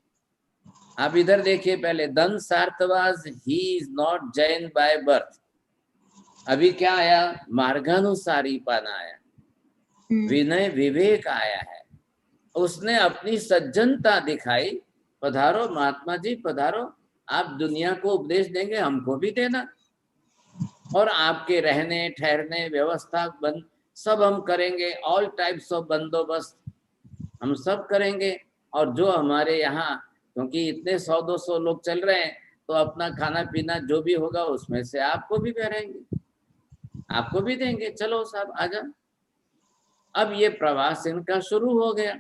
आप इधर देखिए, पहले धनसार्थवाह he is not Jain by birth. अभी क्या आया? मार्गानुसारी पाना आया। विनय विवेक आया है, उसने अपनी सज्जनता दिखाई। पधारो महात्मा जी पधारो, आप दुनिया को उपदेश देंगे, हमको भी देना, और आपके रहने ठहरने व्यवस्था बंद सब हम करेंगे, ऑल टाइप्स ऑफ बंदोबस्त हम सब करेंगे। और जो हमारे यहाँ, क्योंकि इतने 100-200 लोग चल रहे हैं, तो अपना खाना पीना जो भी होगा उसमें से आपको भी करेंगे, आपको भी देंगे, चलो साहब आजा। अब ये प्रवास इनका शुरू हो गया।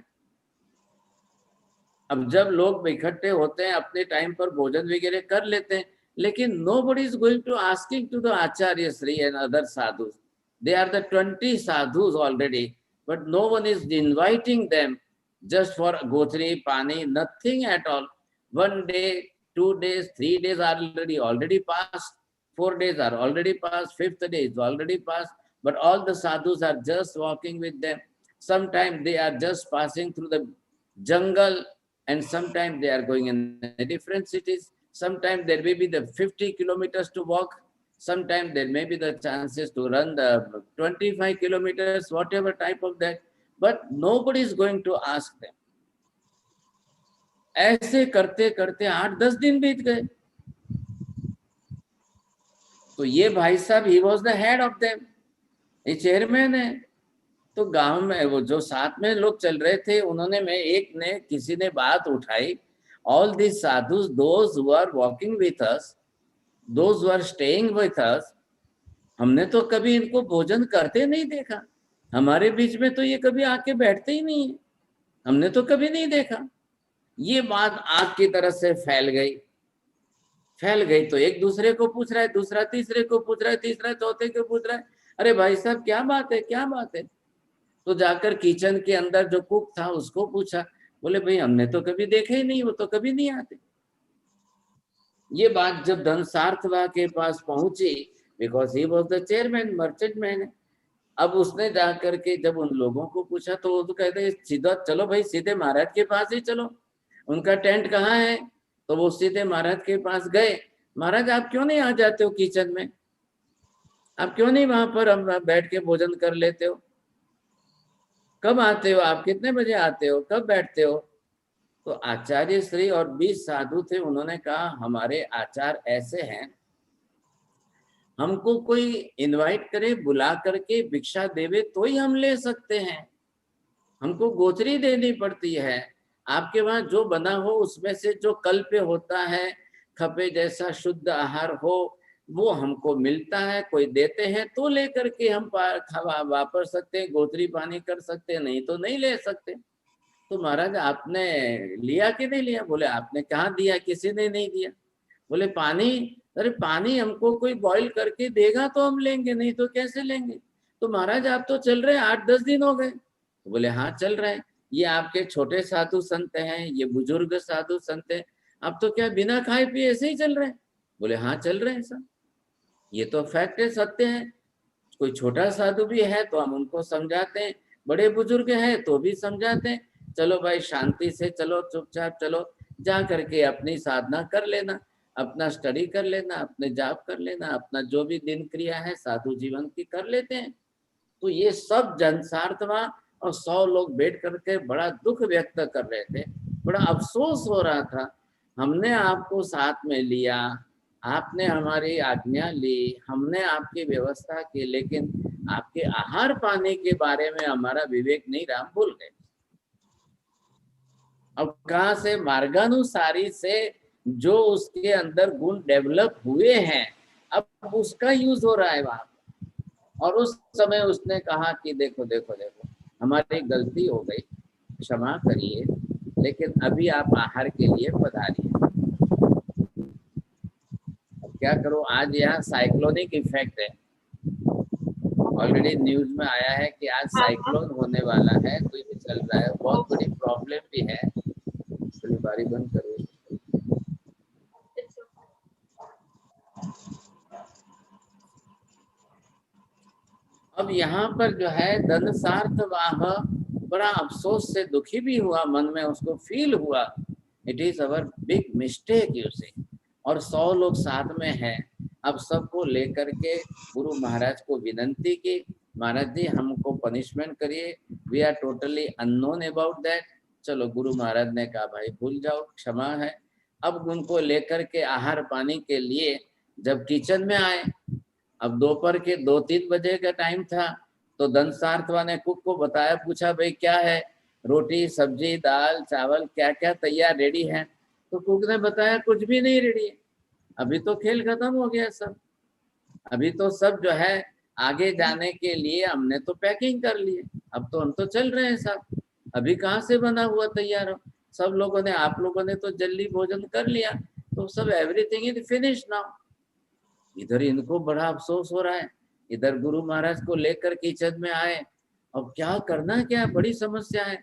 अब जब लोग इकट्ठे होते हैं अपने टाइम पर भोजन वगैरह कर लेते हैं, लेकिन nobody is going to asking to the Acharya Sri and other sadhus. They are the 20 sadhus already, but no one is inviting them just for gotri, pani, nothing at all. 1 day, 2 days, 3 days are already passed, 4 days are already passed, 5th day is already passed, but all the sadhus are just walking with them. Sometimes they are just passing through the jungle, and sometimes they are going in different cities. Sometimes there may be the 50 kilometers to walk. Sometimes there may be the chances to run the 25 kilometers, whatever type of that. But nobody is going to ask them. ऐसे करते करते 8-10 दिन बीत गए। तो ये भाई साहब, he was the head of them, ये चेयरमैन है। तो गांव में वो जो साथ में लोग चल रहे थे, उन्होंने किसी ने बात उठाई, all these sadhus, those who are walking with us, those who are staying with us, हमने तो कभी इनको भोजन करते नहीं देखा, हमारे बीच में तो ये कभी आके बैठते ही नहीं है, हमने तो कभी नहीं देखा। ये बात आग की तरह से फैल गई तो एक दूसरे को पूछ रहा है, दूसरा तीसरे को पूछ रहा है, तीसरा चौथे को पूछ रहा है, अरे भाई साहब क्या बात है। तो जाकर किचन के अंदर जो कुक था उसको पूछा, बोले भाई हमने तो कभी देखे ही नहीं, वो तो कभी नहीं आते। ये बात जब धनसार्थवा के पास पहुंची, because he was the chairman, merchant man है, अब उसने जाकर के जब उन लोगों को पूछा तो वो तो कहते सीधा चलो भाई, सीधे महाराज के पास ही चलो, उनका टेंट कहाँ है। तो वो सीधे महाराज के पास गए। महाराज आप क्यों नहीं आ जाते हो किचन में, आप क्यों नहीं वहां पर हम बैठ के भोजन कर लेते हो, कब आते हो आप, कितने बजे आते हो, कब बैठते हो। तो आचार्य श्री और 20 साधु थे, उन्होंने कहा हमारे आचार ऐसे हैं, हमको कोई इनवाइट करे, बुला करके भिक्षा देवे तो ही हम ले सकते हैं, हमको गोचरी देनी पड़ती है। आपके वहां जो बना हो उसमें से जो कल्प होता है, खपे जैसा शुद्ध आहार हो, वो हमको मिलता है, कोई देते हैं तो लेकर के हम वापर सकते हैं, गोत्री पानी कर सकते हैं, नहीं तो नहीं ले सकते। तो महाराज आपने लिया कि नहीं लिया। बोले आपने कहाँ दिया, किसी ने नहीं दिया। बोले पानी, अरे पानी हमको कोई बॉईल करके देगा तो हम लेंगे, नहीं तो कैसे लेंगे। तो महाराज आप तो चल रहे हैं, 8-10 दिन हो गए। तो बोले हाँ चल रहे हैं, ये आपके छोटे साधु संत हैं, ये बुजुर्ग साधु संत हैं, आप तो क्या बिना खाए पिए ऐसे ही चल रहे हैं। बोले हाँ चल रहे हैं सर, ये तो फैक्ट है, सत्य है। कोई छोटा साधु भी है तो हम उनको समझाते हैं, बड़े बुजुर्ग हैं तो भी समझाते हैं, चलो भाई शांति से चलो, चुपचाप चलो, जा करके अपनी साधना कर लेना, अपना स्टडी कर लेना, अपने जाप कर लेना, अपना जो भी दिन क्रिया है साधु जीवन की कर लेते हैं। तो ये सब जनसार्थवा और 100 लोग बैठ करके बड़ा दुख व्यक्त कर रहे थे, बड़ा अफसोस हो रहा था, हमने आपको साथ में लिया, आपने हमारी आज्ञा ली, हमने आपकी व्यवस्था की, लेकिन आपके आहार पाने के बारे में हमारा विवेक नहीं रहा, भूल गए। अब कहाँ से मार्गानुसारी से जो उसके अंदर गुण डेवलप हुए हैं, अब उसका यूज हो रहा है वहां। और उस समय उसने कहा कि देखो देखो देखो हमारी गलती हो गई, क्षमा करिए, लेकिन अभी आप आहार के लिए पधारिए। क्या करो, आज यहाँ साइक्लोनिक इफेक्ट है, ऑलरेडी न्यूज में आया है कि आज साइक्लोन होने वाला है, कोई भी चल रहा है, बहुत बड़ी प्रॉब्लम भी है। इसलिए बारी बंद करो। अब यहाँ पर जो है धनसार्थवाह बड़ा अफसोस से दुखी भी हुआ, मन में उसको फील हुआ, it is our big mistake you see. और 100 लोग साथ में हैं, अब सबको लेकर के गुरु महाराज को विनंती की महाराज जी हमको पनिशमेंट करिए, we are totally unknown about that. चलो गुरु महाराज ने कहा भाई भूल जाओ, क्षमा है। अब उनको लेकर के आहार पानी के लिए जब किचन में आए, अब दोपहर के 2-3 बजे का टाइम था, तो दंसार्थवा ने कुक को बताया, पूछा भाई क्या है, रोटी सब्जी दाल चावल क्या क्या तैयार रेडी है? तो कुक ने बताया कुछ भी नहीं रेडी है, अभी तो खेल खत्म हो गया सब, अभी तो सब जो है आगे जाने के लिए हमने तो पैकिंग कर ली है, अब तो हम तो चल रहे हैं साहब, अभी कहाँ से बना हुआ तैयार हो? सब लोगों ने, आप लोगों ने तो जल्दी भोजन कर लिया, तो सब एवरीथिंग इज फिनिश नाउ। इधर इनको बड़ा अफसोस हो रहा है, इधर गुरु महाराज को लेकर किचन में आए, अब क्या करना, क्या बड़ी समस्या है।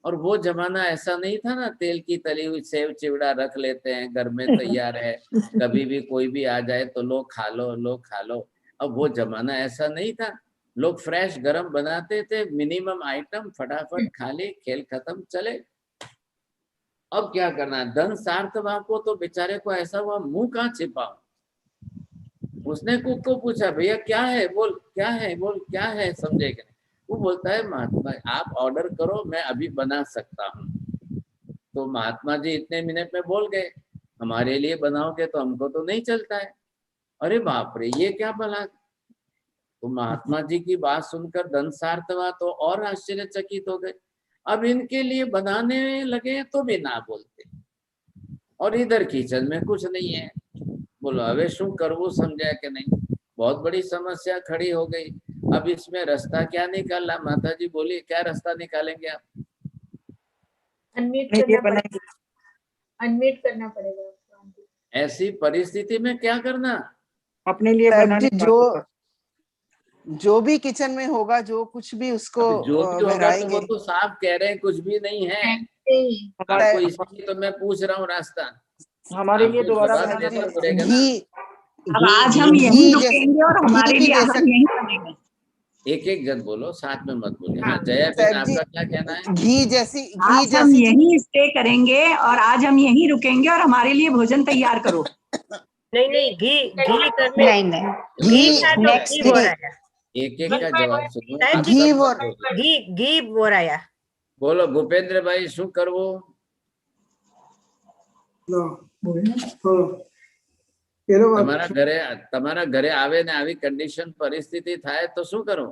और वो जमाना ऐसा नहीं था ना, तेल की तली हुई सेव चिवड़ा रख लेते हैं घर में तैयार है, कभी भी कोई भी आ जाए तो लो खा लो, लो खा लो। अब वो जमाना ऐसा नहीं था, लोग फ्रेश गरम बनाते थे, मिनिमम आइटम, फटाफट खा ले, खेल खत्म, चले। अब क्या करना है, धन सार्थवा को तो बेचारे को ऐसा हुआ, मुंह कहाँ छिपाओ। उसने कुक को पूछा भैया क्या है, बोल क्या है, बोल क्या है, समझे क्या? वो बोलता है महात्मा आप ऑर्डर करो, मैं अभी बना सकता हूँ। तो महात्मा जी इतने मिनट में बोल गए, हमारे लिए बनाओगे तो हमको तो नहीं चलता है। अरे बाप रे, ये क्या भला। तो महात्मा जी की बात सुनकर दंसार्थवा तो और आश्चर्यचकित हो गए, अब इनके लिए बनाने लगे तो भी ना बोलते, और इधर किचन में कुछ नहीं है। बोलो હવે શું करવું, समझा कि नहीं, बहुत बड़ी समस्या खड़ी हो गई। अब इसमें रास्ता क्या निकालना? माता जी बोली क्या रास्ता निकालेंगे आप? अनम्यूट करना पड़ेगा, अनम्यूट करना पड़ेगा। ऐसी परिस्थिति में क्या करना? अपने लिए बनाने, जो भी किचन में होगा, जो कुछ भी उसको जो भी होगा, तो वो तो साफ कह रहे हैं कुछ भी नहीं है आपको, इसलिए तो मैं पूछ रहा हूँ रास्ता। हमारे लिए दोबारा घी, अब आज हम यहीं रुकेंगे और हमारे लिए आहार यहीं बनेगा। एक एक जन बोलो, साथ में मत बोलिए। हाँ जया बहन, आपका क्या कहना है? घी जैसी, आज हम यहीं स्टे करेंगे और आज हम यहीं रुकेंगे और हमारे लिए भोजन तैयार करो। नहीं घी करने, घी हो रहा है। एक एक का जवाब सुनो। घी हो रहा है। बोलो भूपेंद्र भाई शू करवो? તમારા ઘરે આવે ને આવી કન્ડિશન પરિસ્થિતિ થાય તો શું કરો?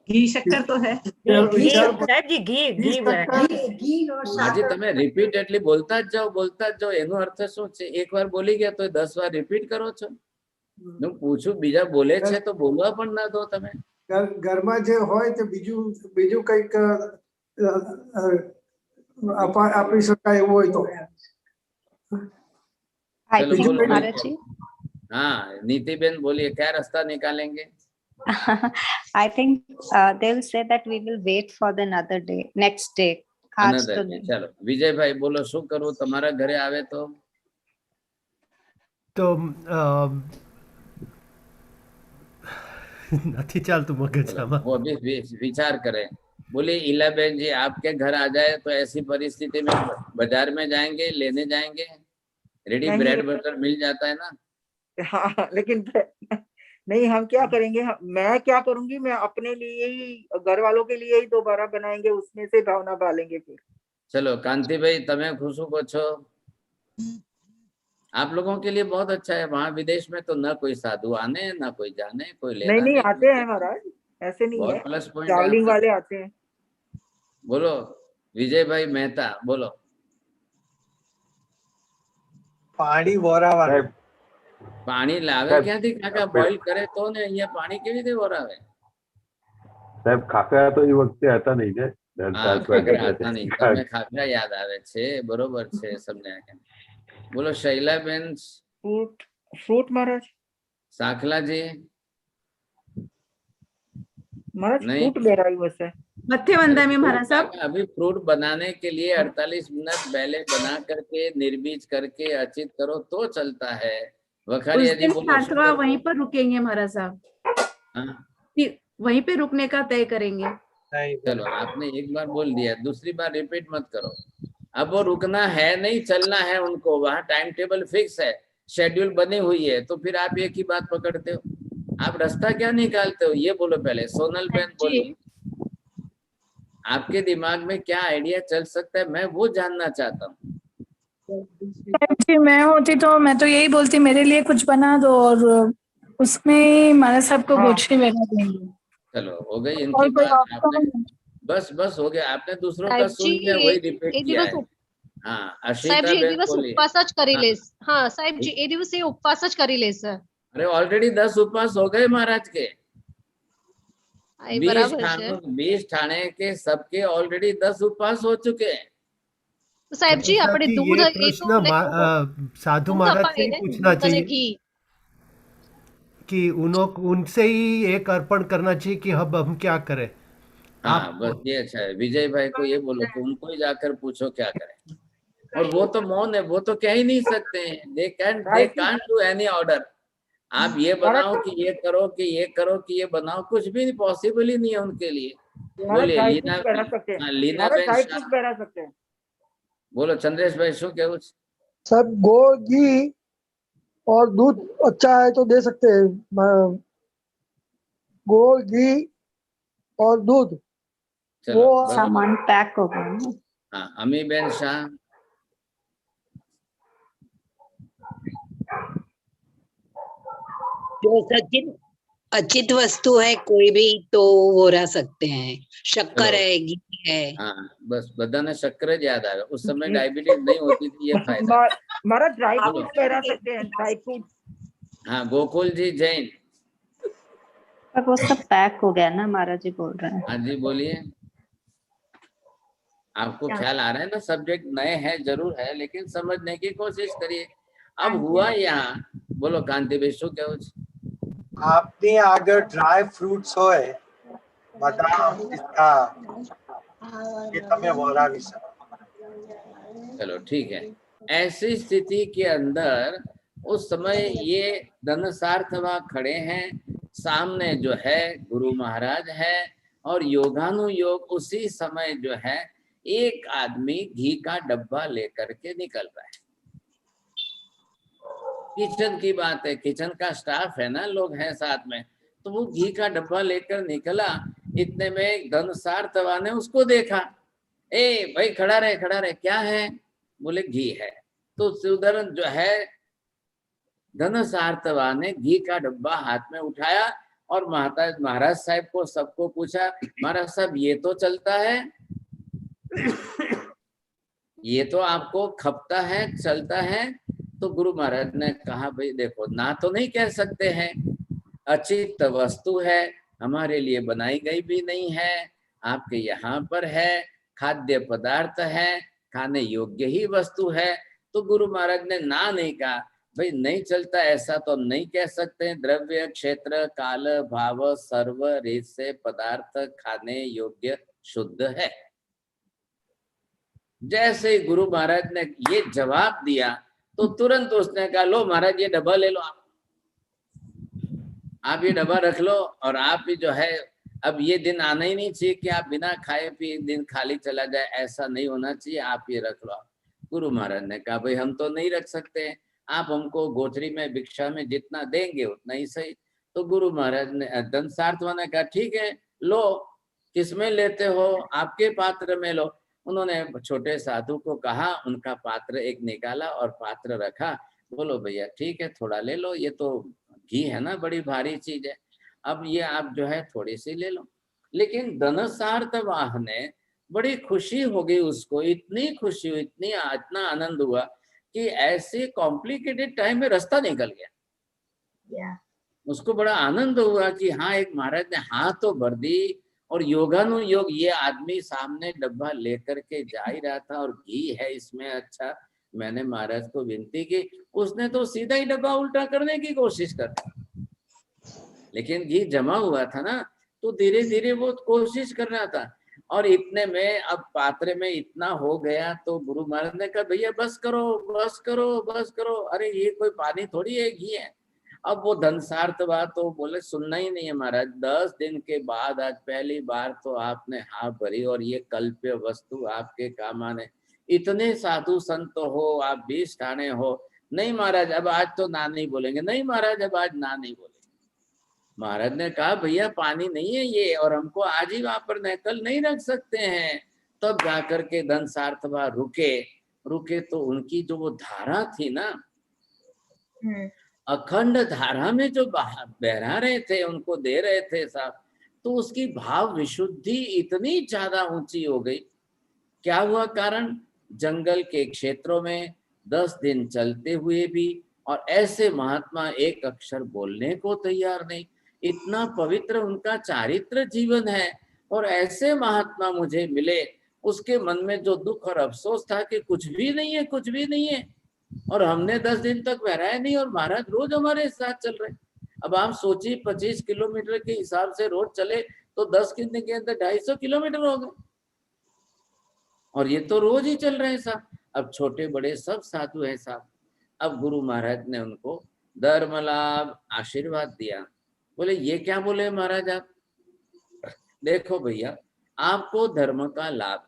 घी शक्कर तो है, साहब जी घी આજે તમે રિપીટેડલી બોલતા જ જાઓ, એનો અર્થ શું છે? એકવાર બોલી ગયા તો 10 વાર રિપીટ કરો છો? હું પૂછું, બીજા બોલે છે તો બોલવા પણ ના દો તમે? ઘરમાં જે હોય તે બીજું કંઈક આપી શકાય એવું હોય તો हाँ नीतिबेन बोलिए, क्या रास्ता निकालेंगे? I think they will say that we will wait for the another day, next day. Another day. चलो विजय भाई बोलो, શું કરવું તમારા ઘરે આવે તો? તો નથી ચાલતું મગજમાં। वो अभी विचार करें। बोले इलाबेन जी आपके घर आ जाए तो ऐसी परिस्थिति में बाजार में जाएंगे, लेने जाएंगे, रेडी ब्रेड बटर मिल जाता है ना? हाँ लेकिन नहीं, हम क्या करेंगे, मैं क्या करूंगी, मैं अपने लिए ही, घर वालों के लिए ही दोबारा बनाएंगे, उसमें से भावना डालेंगे फिर। चलो कांति भाई तमें खुशू को छो, आप लोगों के लिए बहुत अच्छा है। वहाँ विदेश में तो न कोई साधु आने, न कोई जाने, कोई लेना नहीं आते हैं महाराज, ऐसे नहीं है, प्लस पॉइंट ट्रैवलिंग वाले आते हैं। बोलो विजय भाई मेहता बोलो। પાણી વરાવાનું, પાણી લાવે ક્યાંથી કાકા? બોઇલ કરે તો ને, અહીંયા પાણી કેવી રીતે વરાવે? સાહેબ ખાખરા તો એ વખતે હતા નહીં ને, હતા નહીં, તમને ખાખરા યાદ આવે છે, બરોબર છે, સમજાય? બોલો શૈલાબેન। फ्रूट महाराज, साखला जी महाराज फ्रूट ले रही वैसे मध्य वंदा में महाराज साहब अभी फ्रूट बनाने के लिए 48 मिनट पहले बना करके निर्बीज करके अच्छी करो तो चलता है। उस दिन छात्रा वहीं पर रुकेंगे महाराज साहब, वहीं पे रुकने का तय करेंगे। चलो आपने एक बार बोल दिया, दूसरी बार रिपीट मत करो। अब वो रुकना है नहीं, चलना है उनको, वहाँ टाइम टेबल फिक्स है, शेड्यूल बनी हुई है, तो फिर आप एक ही बात पकड़ते हो। आप रास्ता क्या निकालते हो ये बोलो पहले। सोनल बहन बोलो, आपके दिमाग में क्या आइडिया चल सकता है, मैं वो जानना चाहता हूँ। जी मैं होती तो मैं तो यही बोलती मेरे लिए कुछ बना दो और उसमें महाराज साहब को गोचरी लगा देंगे। चलो हो गई और इनकी कोई बात, आपने ऑप्शन? बस हो गया, आपने दूसरों का साहेब सुन जी लिया, वही रिपीट ए किया दिवस है। हाँ साहेब अशिता जी ए बहन दिवस बोलिए। उपवास करी हाँ, लेस। हाँ साहेब जी ए दिवस ये उपवास करी लेस। अरे ऑलरेडी 10 उपवास हो गए महाराज के। आई 20 बराबर ठाणे है। 20 ठाणे के सबके ऑलरेडी 10 उपवास हो चुके हैं। तो साहेब जी साहब આપણે जी, दूध ये એ प्रश्न તો साधु दूध महाराज से અપાય ही ને पूछना दूध અને चाहिए ઘી। कि उनसे ही एक अर्पण करना चाहिए कि अब हम क्या करें। हाँ बस ये अच्छा है, विजय भाई को ये बोलो कि उनको ही जाकर पूछो क्या करें। और वो तो मौन है, वो तो कह ही नहीं सकते हैं। They can't do any order. आप ये बनाओ कि ये करो कि ये करो कि ये बनाओ, कुछ भी पॉसिबल ही नहीं है उनके लिए। बोलिए लीना। हाँ लीना बहन शाह बोलो। चंद्रेश भाई शू केवु छे? सब गो घी और दूध अच्छा है तो दे सकते हैं। गो घी और दूध चलो वो सामान पैक हो गया ना। हाँ अमी बहन शाह। जो सचिन अचित वस्तु है कोई भी तो वो रह सकते हैं। शक्कर है, घी है। हाँ बस बधाने शक्कर ज याद आवे। उस समय डायबिटीज नहीं होती थी, ये फायदा। हमारा ड्राई फ्रूट रह सकते हैं, ड्राई फ्रूट। हाँ गोकुल जी जैन। पर वो सब पैक हो गया ना, महाराज जी बोल रहे हैं। हाँ जी बोलिए। आपको ख्याल आ रहा है ना, सब्जेक्ट नए हैं जरूर है, लेकिन समझने की कोशिश करिए। अब हुआ यहाँ बोलो कांति बेशु क्या आपने अगर ड्राई फ्रूट्स होए बादाम पिस्ता ये तमे बोलावी શકો। चलो ठीक है। ऐसी स्थिति के अंदर उस समय ये धनसार्थवा खड़े हैं, सामने जो है गुरु महाराज है, और योगानुयोग उसी समय जो है एक आदमी घी का डब्बा लेकर के निकल रहा है। किचन की बात है, किचन का स्टाफ है ना, लोग हैं साथ में, तो वो घी का डब्बा लेकर निकला। इतने में धनसार्थवा ने उसको देखा। ए भाई खड़ा रहे क्या है? बोले घी है। तो उधर जो है धनसार्थवा ने घी का डब्बा हाथ में उठाया और महाराज साहब को सबको पूछा, महाराज साहब ये तो चलता है, ये तो आपको खपता है, चलता है। तो गुरु महाराज ने कहा भाई देखो, ना तो नहीं कह सकते हैं, अचित वस्तु है, हमारे लिए बनाई गई भी नहीं है, आपके यहाँ पर है, खाद्य पदार्थ है, खाने योग्य ही वस्तु है। तो गुरु महाराज ने ना नहीं कहा। भाई नहीं चलता ऐसा तो नहीं कह सकते। द्रव्य क्षेत्र काल भाव सर्व रीत से पदार्थ खाने योग्य शुद्ध है। जैसे गुरु महाराज ने ये जवाब दिया तो तुरंत उसने कहा, लो महाराज ये डब्बा ले लो, आप ये डब्बा रख लो। और आप ही जो है, अब ये दिन आना ही नहीं चाहिए कि आप बिना खाए पिए दिन खाली चला जाए, ऐसा नहीं होना चाहिए, आप ये रख लो। गुरु महाराज ने कहा भाई हम तो नहीं रख सकते, आप हमको गोचरी में भिक्षा में जितना देंगे उतना ही सही। तो गुरु महाराज ने धनसार्थवा ने कहा ठीक है लो, किसमें लेते हो? आपके पात्र में लो। उन्होंने छोटे साधु को कहा, उनका पात्र एक निकाला और पात्र रखा। बोलो भैया ठीक है थोड़ा ले लो, ये तो घी है ना, बड़ी भारी चीज है, अब ये आप जो है थोड़ी सी ले लो। लेकिन धनसार्थवाह ने बड़ी खुशी हो गई उसको, इतनी खुशी हुई, इतना आनंद हुआ कि ऐसे कॉम्प्लिकेटेड टाइम में रास्ता निकल गया। उसको बड़ा आनंद हुआ कि हाँ एक महाराज ने हाथ तो भर दी। और योगानुयोग ये आदमी सामने डब्बा लेकर के जा ही रहा था और घी है इसमें, अच्छा मैंने महाराज को विनती की, उसने तो सीधा ही डब्बा उल्टा करने की कोशिश कर दी, लेकिन घी जमा हुआ था ना, तो धीरे धीरे वो कोशिश कर रहा था। और इतने में अब पात्र में इतना हो गया तो गुरु महाराज ने कहा भैया बस करो बस करो बस करो, अरे ये कोई पानी थोड़ी है, घी है। अब वो धनसार्थवा तो बोले सुनना ही नहीं है महाराज, 10 दिन के बाद आज पहली बार तो आपने हाथ भरी और ये कल्प्य वस्तु आपके काम आने, इतने साधु संत हो आप 20 ठाणे हो, नहीं महाराज अब आज तो ना नहीं बोलेंगे, नहीं महाराज अब आज ना नहीं बोलेंगे। महाराज ने कहा भैया पानी नहीं है ये, और हमको आज ही वहां पर कल नहीं रख सकते हैं। तब जाकर के दंसार्थवा रुके तो उनकी जो वो धारा थी ना, अखंड धारा में जो बहरा रहे थे, उनको दे रहे थे साहब, तो उसकी भाव विशुद्धि इतनी ज्यादा ऊंची हो गई। क्या हुआ कारण? जंगल के क्षेत्रों में 10 दिन चलते हुए भी, और ऐसे महात्मा एक अक्षर बोलने को तैयार नहीं, इतना पवित्र उनका चारित्र जीवन है। और ऐसे महात्मा मुझे मिले, उसके मन में जो दुख और अफसोस था कि कुछ भी नहीं है, कुछ भी नहीं है, और हमने 10 दिन तक बहराया नहीं, और महाराज रोज हमारे साथ चल रहे। अब आप सोचिए 25 किलोमीटर के हिसाब से रोज चले तो 10 दिन के अंदर 250 किलोमीटर हो गए, और ये तो रोज ही चल रहे हैं साहब। अब छोटे बड़े सब साधु हैं साहब। अब गुरु महाराज ने उनको धर्म लाभ आशीर्वाद दिया। बोले ये क्या बोले महाराज आप? देखो भैया, आपको धर्म का लाभ,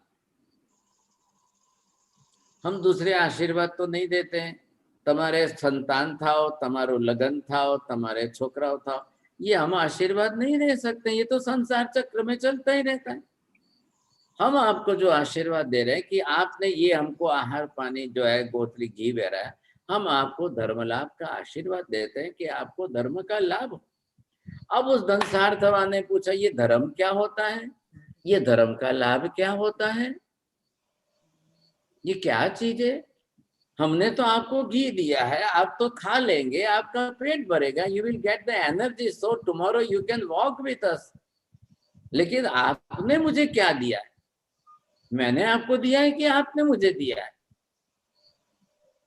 हम दूसरे आशीर्वाद तो नहीं देते हैं। तुम्हारे संतान थाओ, तुम्हारो लगन थाओ, तुम्हारे छोकराओ थाओ, ये हम आशीर्वाद नहीं दे सकते, ये तो संसार चक्र में चलता ही रहता है। हम आपको जो आशीर्वाद दे रहे हैं कि आपने ये हमको आहार पानी जो है गोत्री घी बह रहा है, हम आपको धर्म लाभ का आशीर्वाद देते हैं कि आपको धर्म का लाभ हो। अब उस दंसार्थवा ने पूछा ये धर्म क्या होता है, ये धर्म का लाभ क्या होता है, ये क्या चीज है? हमने तो आपको घी दिया है, आप तो खा लेंगे, आपका पेट भरेगा, you will get the energy, so tomorrow you can walk with us. लेकिन आपने मुझे क्या दिया है? मैंने आपको दिया है कि आपने मुझे दिया है?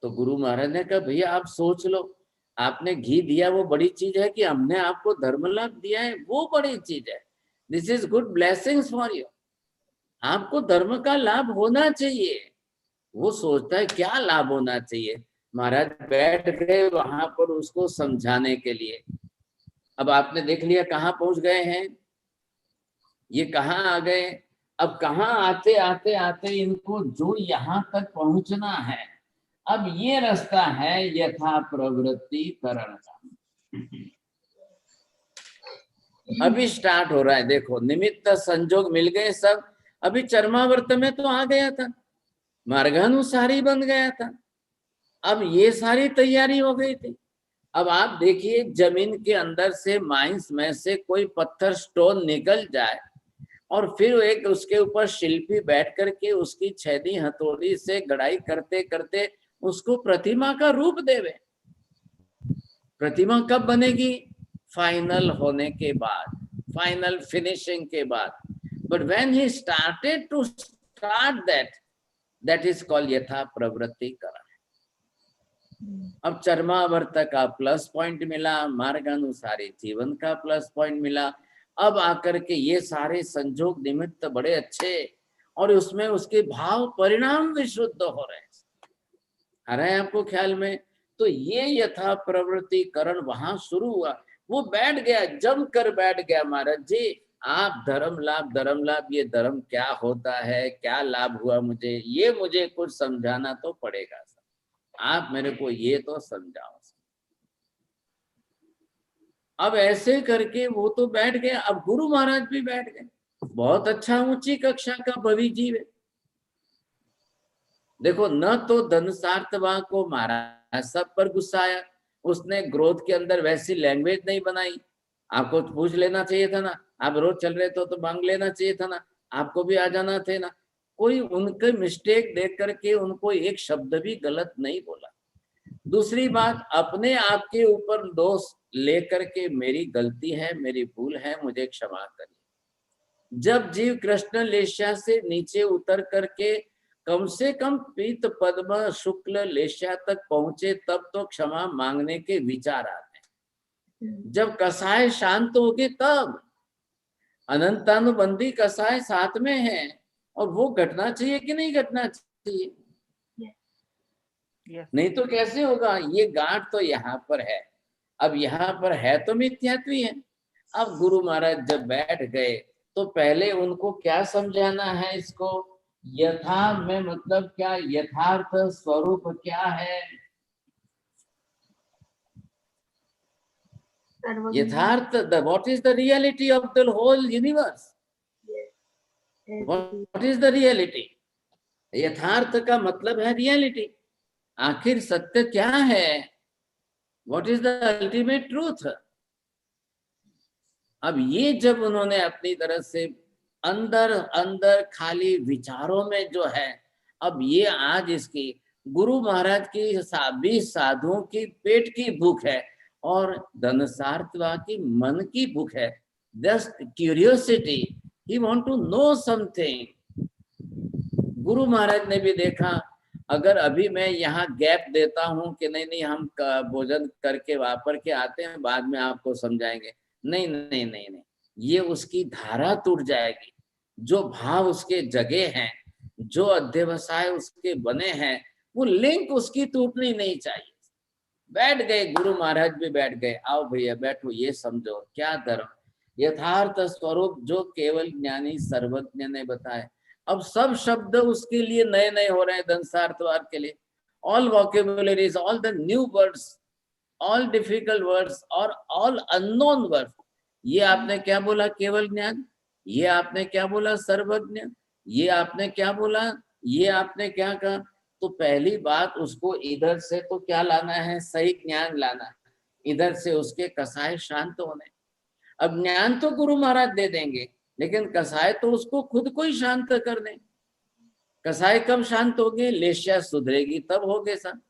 तो गुरु महाराज ने कहा भैया आप सोच लो, आपने घी दिया वो बड़ी चीज है कि हमने आपको धर्म लाभ दिया है वो बड़ी चीज है। This is good blessings for you. आपको धर्म का लाभ होना चाहिए। वो सोचता है क्या लाभ होना चाहिए। महाराज बैठ गए वहां पर उसको समझाने के लिए। अब आपने देख लिया कहाँ पहुंच गए हैं, ये कहाँ आ गए। अब कहाँ आते आते आते इनको जो यहाँ तक पहुंचना है, अब ये रास्ता है यथा प्रवृत्ति करण का। अभी स्टार्ट हो रहा है। देखो निमित्त संजोग मिल गए सब। अभी चरमावर्त में तो आ गया था, मार्गानुसारी बन गया था, अब ये सारी तैयारी हो गई थी। अब आप देखिए जमीन के अंदर से माइंस में से कोई पत्थर स्टोन निकल जाए और फिर एक उसके ऊपर शिल्पी बैठ करके उसकी छेदी हथौड़ी से गढ़ाई करते करते उसको प्रतिमा का रूप देवे। प्रतिमा कब बनेगी? फाइनल होने के बाद, फाइनल फिनिशिंग के बाद। But when he started to start that is called यथा प्रवृत्ति करण। अब चरमावर्त का प्लस पॉइंट मिला, मार्गानुसारी जीवन का प्लस पॉइंट मिला। अब आकर के ये सारे संजोग निमित्त बड़े अच्छे और उसमें उसके भाव परिणाम विशुद्ध हो रहे हैं। आ रहा है आपको ख्याल में? तो ये यथा प्रवृत्ति करण वहां शुरू हुआ। वो बैठ गया, जम कर बैठ गया। महाराज जी आप धर्म लाभ, ये धर्म क्या होता है, क्या लाभ हुआ मुझे, ये मुझे कुछ समझाना तो पड़ेगा। आप मेरे को ये तो समझाओ। अब ऐसे करके वो तो बैठ गए। अब गुरु महाराज भी बैठ गए। बहुत अच्छा ऊंची कक्षा का भवी जीव है। देखो न तो धनसार्थवा को महाराज सब पर गुस्सा आया, उसने ग्रोथ के अंदर वैसी लैंग्वेज नहीं बनाई। आपको पूछ लेना चाहिए था ना, आप रोज चल रहे तो मांग लेना चाहिए था ना, आपको भी आ जाना थे ना। कोई उनके मिस्टेक देख करके उनको एक शब्द भी गलत नहीं बोला। दूसरी बात, अपने आप के ऊपर दोष लेकर के मेरी गलती है, मेरी भूल है, मुझे क्षमा करिए। जब जीव कृष्ण लेशा से नीचे उतर करके कम से कम पीत पद्म शुक्ल लेशा तक पहुंचे तब तो क्षमा मांगने के विचार आते हैं। जब कसाय शांत हो गए तब अनंतानुबंधी कसाय साथ में है, और वो घटना चाहिए कि नहीं घटना चाहिए? नहीं तो कैसे होगा? ये गांठ तो यहाँ पर है, अब यहाँ पर है तो मिथ्यात्वी है। अब गुरु महाराज जब बैठ गए तो पहले उनको क्या समझाना है इसको? यथा में मतलब क्या, यथार्थ स्वरूप क्या है? यथार्थ, what is the reality of the whole universe? What is the reality? यथार्थ का मतलब है रियलिटी। आखिर सत्य क्या है? What is the ultimate truth? अब ये जब उन्होंने अपनी तरफ से अंदर अंदर खाली विचारों में जो है, अब ये आज इसकी गुरु महाराज की 20 साधुओं की पेट की भूख है और धनसार्थवा की मन की भूख है। Just curiosity, he want to know something. गुरु महाराज ने भी देखा, अगर अभी मैं यहाँ गैप देता हूँ कि नहीं हम भोजन करके वापर के आते हैं, बाद में आपको समझाएंगे, नहीं, ये उसकी धारा टूट जाएगी। जो भाव उसके जगे हैं, जो अध्यवसाय उसके बने हैं, वो लिंक उसकी टूटनी नहीं चाहिए। बैठ गए गुरु महाराज भी बैठ गए, आओ भैया बैठो, ये समझो क्या धर्म, यथार्थ स्वरूप जो केवल ज्ञानी सर्वज्ञ ने बताए। अब सब शब्द उसके लिए नए नए हो रहे हैं दंसार्थवाद के लिए। All vocabularies, all the new words, all difficult words और ऑल अननोन वर्ड्स। ये आपने क्या बोला केवल ज्ञान, ये आपने क्या बोला सर्वज्ञ, ये आपने क्या बोला, ये आपने क्या कहा। तो पहली बात उसको इधर से तो क्या लाना है, सही ज्ञान लाना है, इधर से उसके कसाय शांत होने। अब ज्ञान तो गुरु महाराज दे देंगे, लेकिन कसाय तो उसको खुद को ही शांत करने। कसाय कब शांत होगी, लेशिया सुधरेगी तब होगे शांत।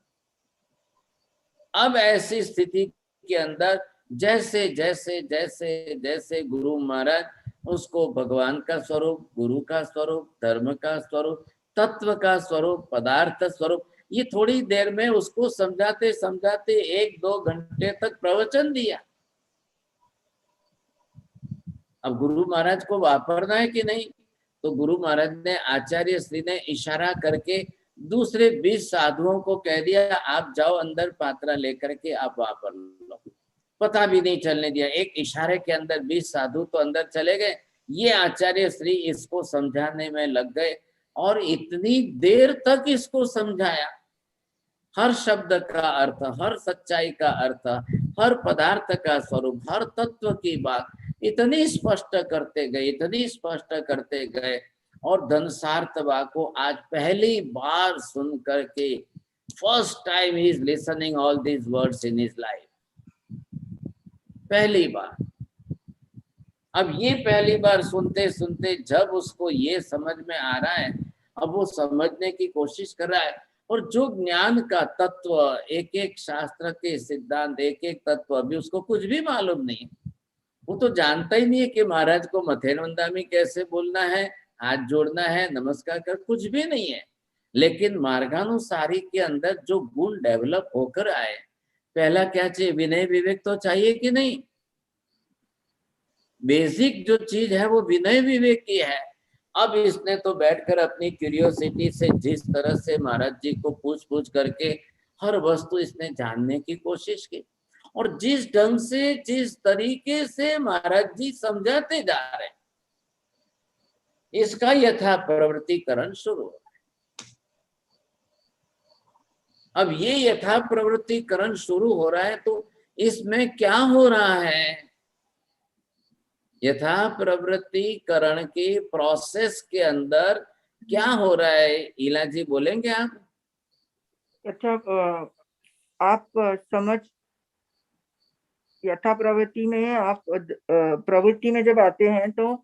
अब ऐसी स्थिति के अंदर जैसे जैसे जैसे जैसे गुरु महाराज उसको भगवान का स्वरूप, गुरु का स्वरूप, धर्म का स्वरूप, तत्व का स्वरूप, पदार्थ स्वरूप, ये थोड़ी देर में उसको समझाते समझाते 1-2 घंटे तक प्रवचन दिया। अब गुरु महाराज को वापरना है कि नहीं, तो गुरु महाराज ने, आचार्य श्री ने इशारा करके दूसरे 20 साधुओं को कह दिया, आप जाओ अंदर पात्रा लेकर के आप वापर लो। पता भी नहीं चलने दिया, एक इशारे के अंदर 20 साधु तो अंदर चले गए। ये आचार्य श्री इसको समझाने में लग गए और इतनी देर तक इसको समझाया, हर शब्द का अर्थ, हर सच्चाई का अर्थ, हर पदार्थ का स्वरूप, हर तत्व की बात इतनी स्पष्ट करते गए, इतनी स्पष्ट करते गए। और धनसार्थवा को आज पहली बार सुन करके, first time he is listening all these words in his life, पहली बार। अब ये पहली बार सुनते सुनते जब उसको ये समझ में आ रहा है, अब वो समझने की कोशिश कर रहा है। और जो ज्ञान का तत्व, एक एक शास्त्र के सिद्धांत, एक एक तत्व अभी उसको कुछ भी मालूम नहीं है। वो तो जानता ही नहीं है कि महाराज को मथेन वंदामी कैसे बोलना है, हाथ जोड़ना है, नमस्कार कर, कुछ भी नहीं है। लेकिन मार्गानुसारी के अंदर जो गुण डेवलप होकर आए, पहला क्या चाहिए, विनय विवेक तो चाहिए कि नहीं। बेसिक जो चीज है वो विनय विवेक की है। अब इसने तो बैठकर अपनी क्यूरियोसिटी से जिस तरह से महाराज जी को पूछ करके हर वस्तु इसने जानने की कोशिश की, और जिस ढंग से, जिस तरीके से महाराज जी समझाते जा रहे हैं, इसका यथा प्रवृत्तिकरण शुरू हो। अब ये यथा प्रवृत्तिकरण शुरू हो रहा है, तो इसमें क्या हो रहा है, यथा प्रवृत्तिकरण के प्रोसेस के अंदर क्या हो रहा है, इला जी बोलेंगे आप? अच्छा, आप समझ, यथा प्रवृत्ति में आप प्रवृत्ति में जब आते हैं तो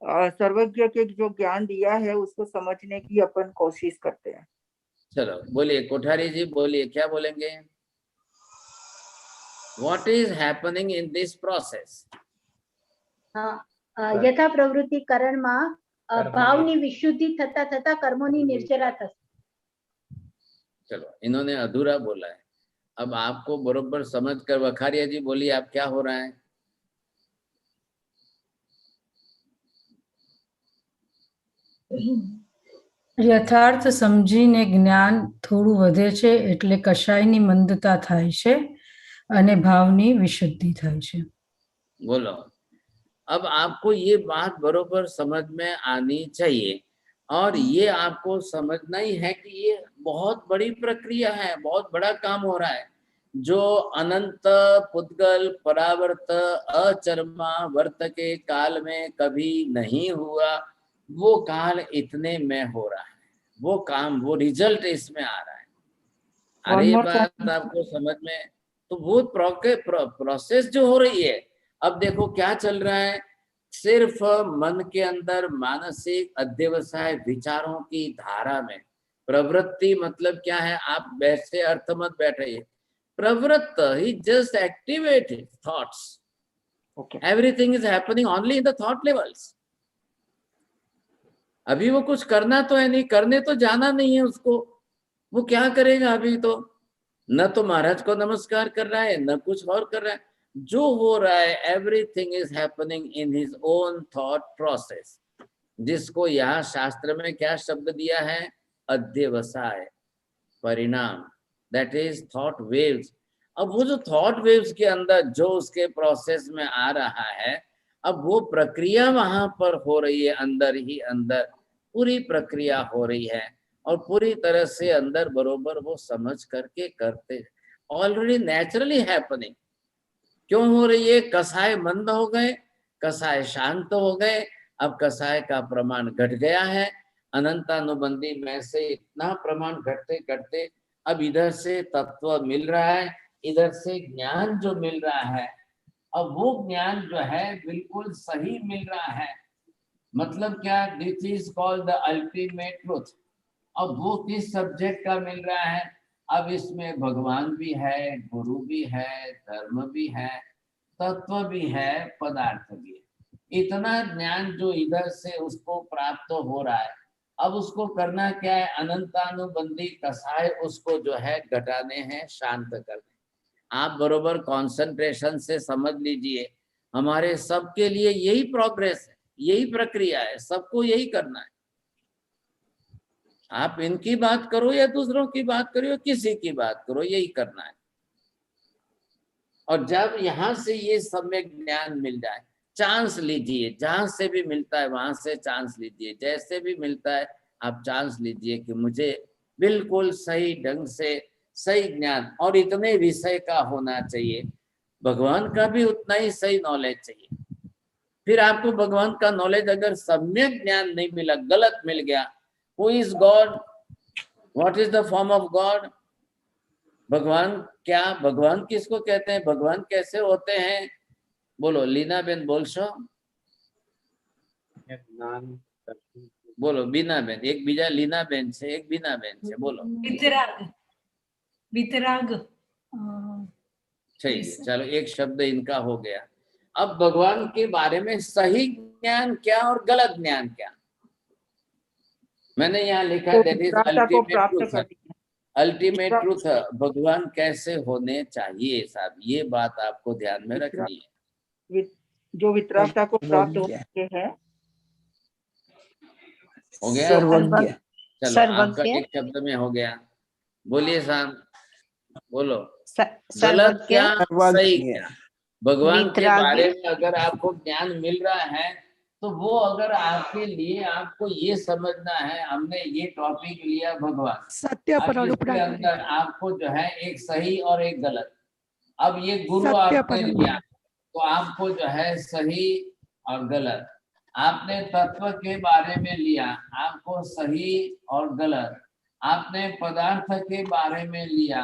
सर्वज्ञ के जो ज्ञान दिया है उसको समझने की अपन कोशिश करते हैं। चलो बोलिए कोठारी जी, बोलिए क्या बोलेंगे? What is happening in this process? यथा પ્રવૃત્તિકરણમાં ભાવની વિશુદ્ધિ થતા થતા કર્મોની નિર્જરા થશે। चलो, इन्होंने अधूरा बोला है, अब आपको बरोबर समझ कर वखारिया जी बोलिए, आप क्या हो रहा है? યથાર્થ સમજીને જ્ઞાન થોડું વધે છે એટલે કશાયની મંદતા થાય છે અને ભાવની વિશુદ્ધિ થાય છે। बोलो, अब आपको ये बात बरोबर समझ में आनी चाहिए, और ये आपको समझना ही है कि ये बहुत बड़ी प्रक्रिया है, बहुत बड़ा काम हो रहा है। जो अनंत पुद्गल परावर्त अचरमा वर्त के काल में कभी नहीं हुआ, वो काल इतने में हो रहा है, वो काम, वो रिजल्ट इसमें आ रहा है। अरे ये बात आपको समझ में, तो वो प्रोसेस जो हो रही है, अब देखो क्या चल रहा है, सिर्फ मन के अंदर मानसिक अध्यवसाय विचारों की धारा में प्रवृत्ति, मतलब क्या है, आप वैसे अर्थ मत बैठिए, प्रवृत्त, he just activate his thoughts, everything is happening only in the thought levels. अभी वो कुछ करना तो है नहीं, करने तो जाना नहीं है उसको, वो क्या करेगा अभी, तो न तो महाराज को नमस्कार कर रहा है, न कुछ और कर रहा है, जो हो रहा है everything is happening in his own thought process, जिसको यहाँ शास्त्र में क्या शब्द दिया है, अध्यवसाय परिणाम, दैट इज थॉट वेव्स। अब वो जो थॉट वेव्स के अंदर जो उसके प्रोसेस में आ रहा है, अब वो प्रक्रिया वहां पर हो रही है, अंदर ही अंदर पूरी प्रक्रिया हो रही है, और पूरी तरह से अंदर बरोबर वो समझ करके करते, ऑलरेडी नेचुरली हैपनिंग। क्यों हो रही है, कसाय मंद हो गए, कसाय शांत हो गए, अब कसाय का प्रमाण घट गया है, अनंतानुबंधी में से इतना प्रमाण घटते घटते अब इधर से तत्व मिल रहा है, इधर से ज्ञान जो मिल रहा है, अब वो ज्ञान जो है बिल्कुल सही मिल रहा है, मतलब क्या, this is called the ultimate truth. अब वो किस सब्जेक्ट का मिल रहा है, अब इसमें भगवान भी है, गुरु भी है, धर्म भी है, तत्व भी है, पदार्थ भी है, इतना ज्ञान जो इधर से उसको प्राप्त हो रहा है, अब उसको करना क्या है, अनंतानुबंधी कसाय उसको जो है घटाने हैं, शांत करने। आप बरोबर कंसंट्रेशन से समझ लीजिए, हमारे सबके लिए यही प्रोग्रेस है, यही प्रक्रिया है, सबको यही करना है। आप इनकी बात करो या दूसरों की बात करो या किसी की बात करो, यही करना है। और जब यहाँ से ये सम्यक ज्ञान मिल जाए, चांस लीजिए, जहां से भी मिलता है वहां से चांस लीजिए, जैसे भी मिलता है आप चांस लीजिए कि मुझे बिल्कुल सही ढंग से सही ज्ञान, और इतने विषय का होना चाहिए, भगवान का भी उतना ही सही नॉलेज चाहिए। फिर आपको भगवान का नॉलेज अगर सम्यक ज्ञान नहीं मिला, गलत मिल गया, who is God, what is the form of God, भगवान क्या, भगवान किसको कहते हैं, भगवान कैसे होते हैं, बोलो लीना बेन, बोलशो बोलो, बीना बेन, एक बीजा लीना बेन से, एक बीना बेन से, बोलो। वितराग, वितराग, सही, चलो एक शब्द इनका हो गया। अब भगवान के बारे में सही ज्ञान क्या और गलत ज्ञान क्या, मैंने यहाँ लिखा है, that is ultimate truth, ultimate truth, भगवान कैसे होने चाहिए साहब, ये बात आपको ध्यान में रखनी है। जो वितरागता को प्राप्त होते हैं, हो गया, चलो आपका एक शब्द में हो गया, बोलिए साहब, बोलो, गलत क्या सही क्या। भगवान के बारे में अगर आपको ज्ञान मिल रहा है, तो वो अगर आपके लिए, आपको ये समझना है, हमने ये टॉपिक लिया भगवान, सत्य इसके अंदर आपको जो है एक सही और एक गलत, अब ये गुरु आपने लिया तो आपको जो है सही और गलत, आपने तत्व के बारे में लिया, आपको सही और गलत, आपने पदार्थ के बारे में लिया,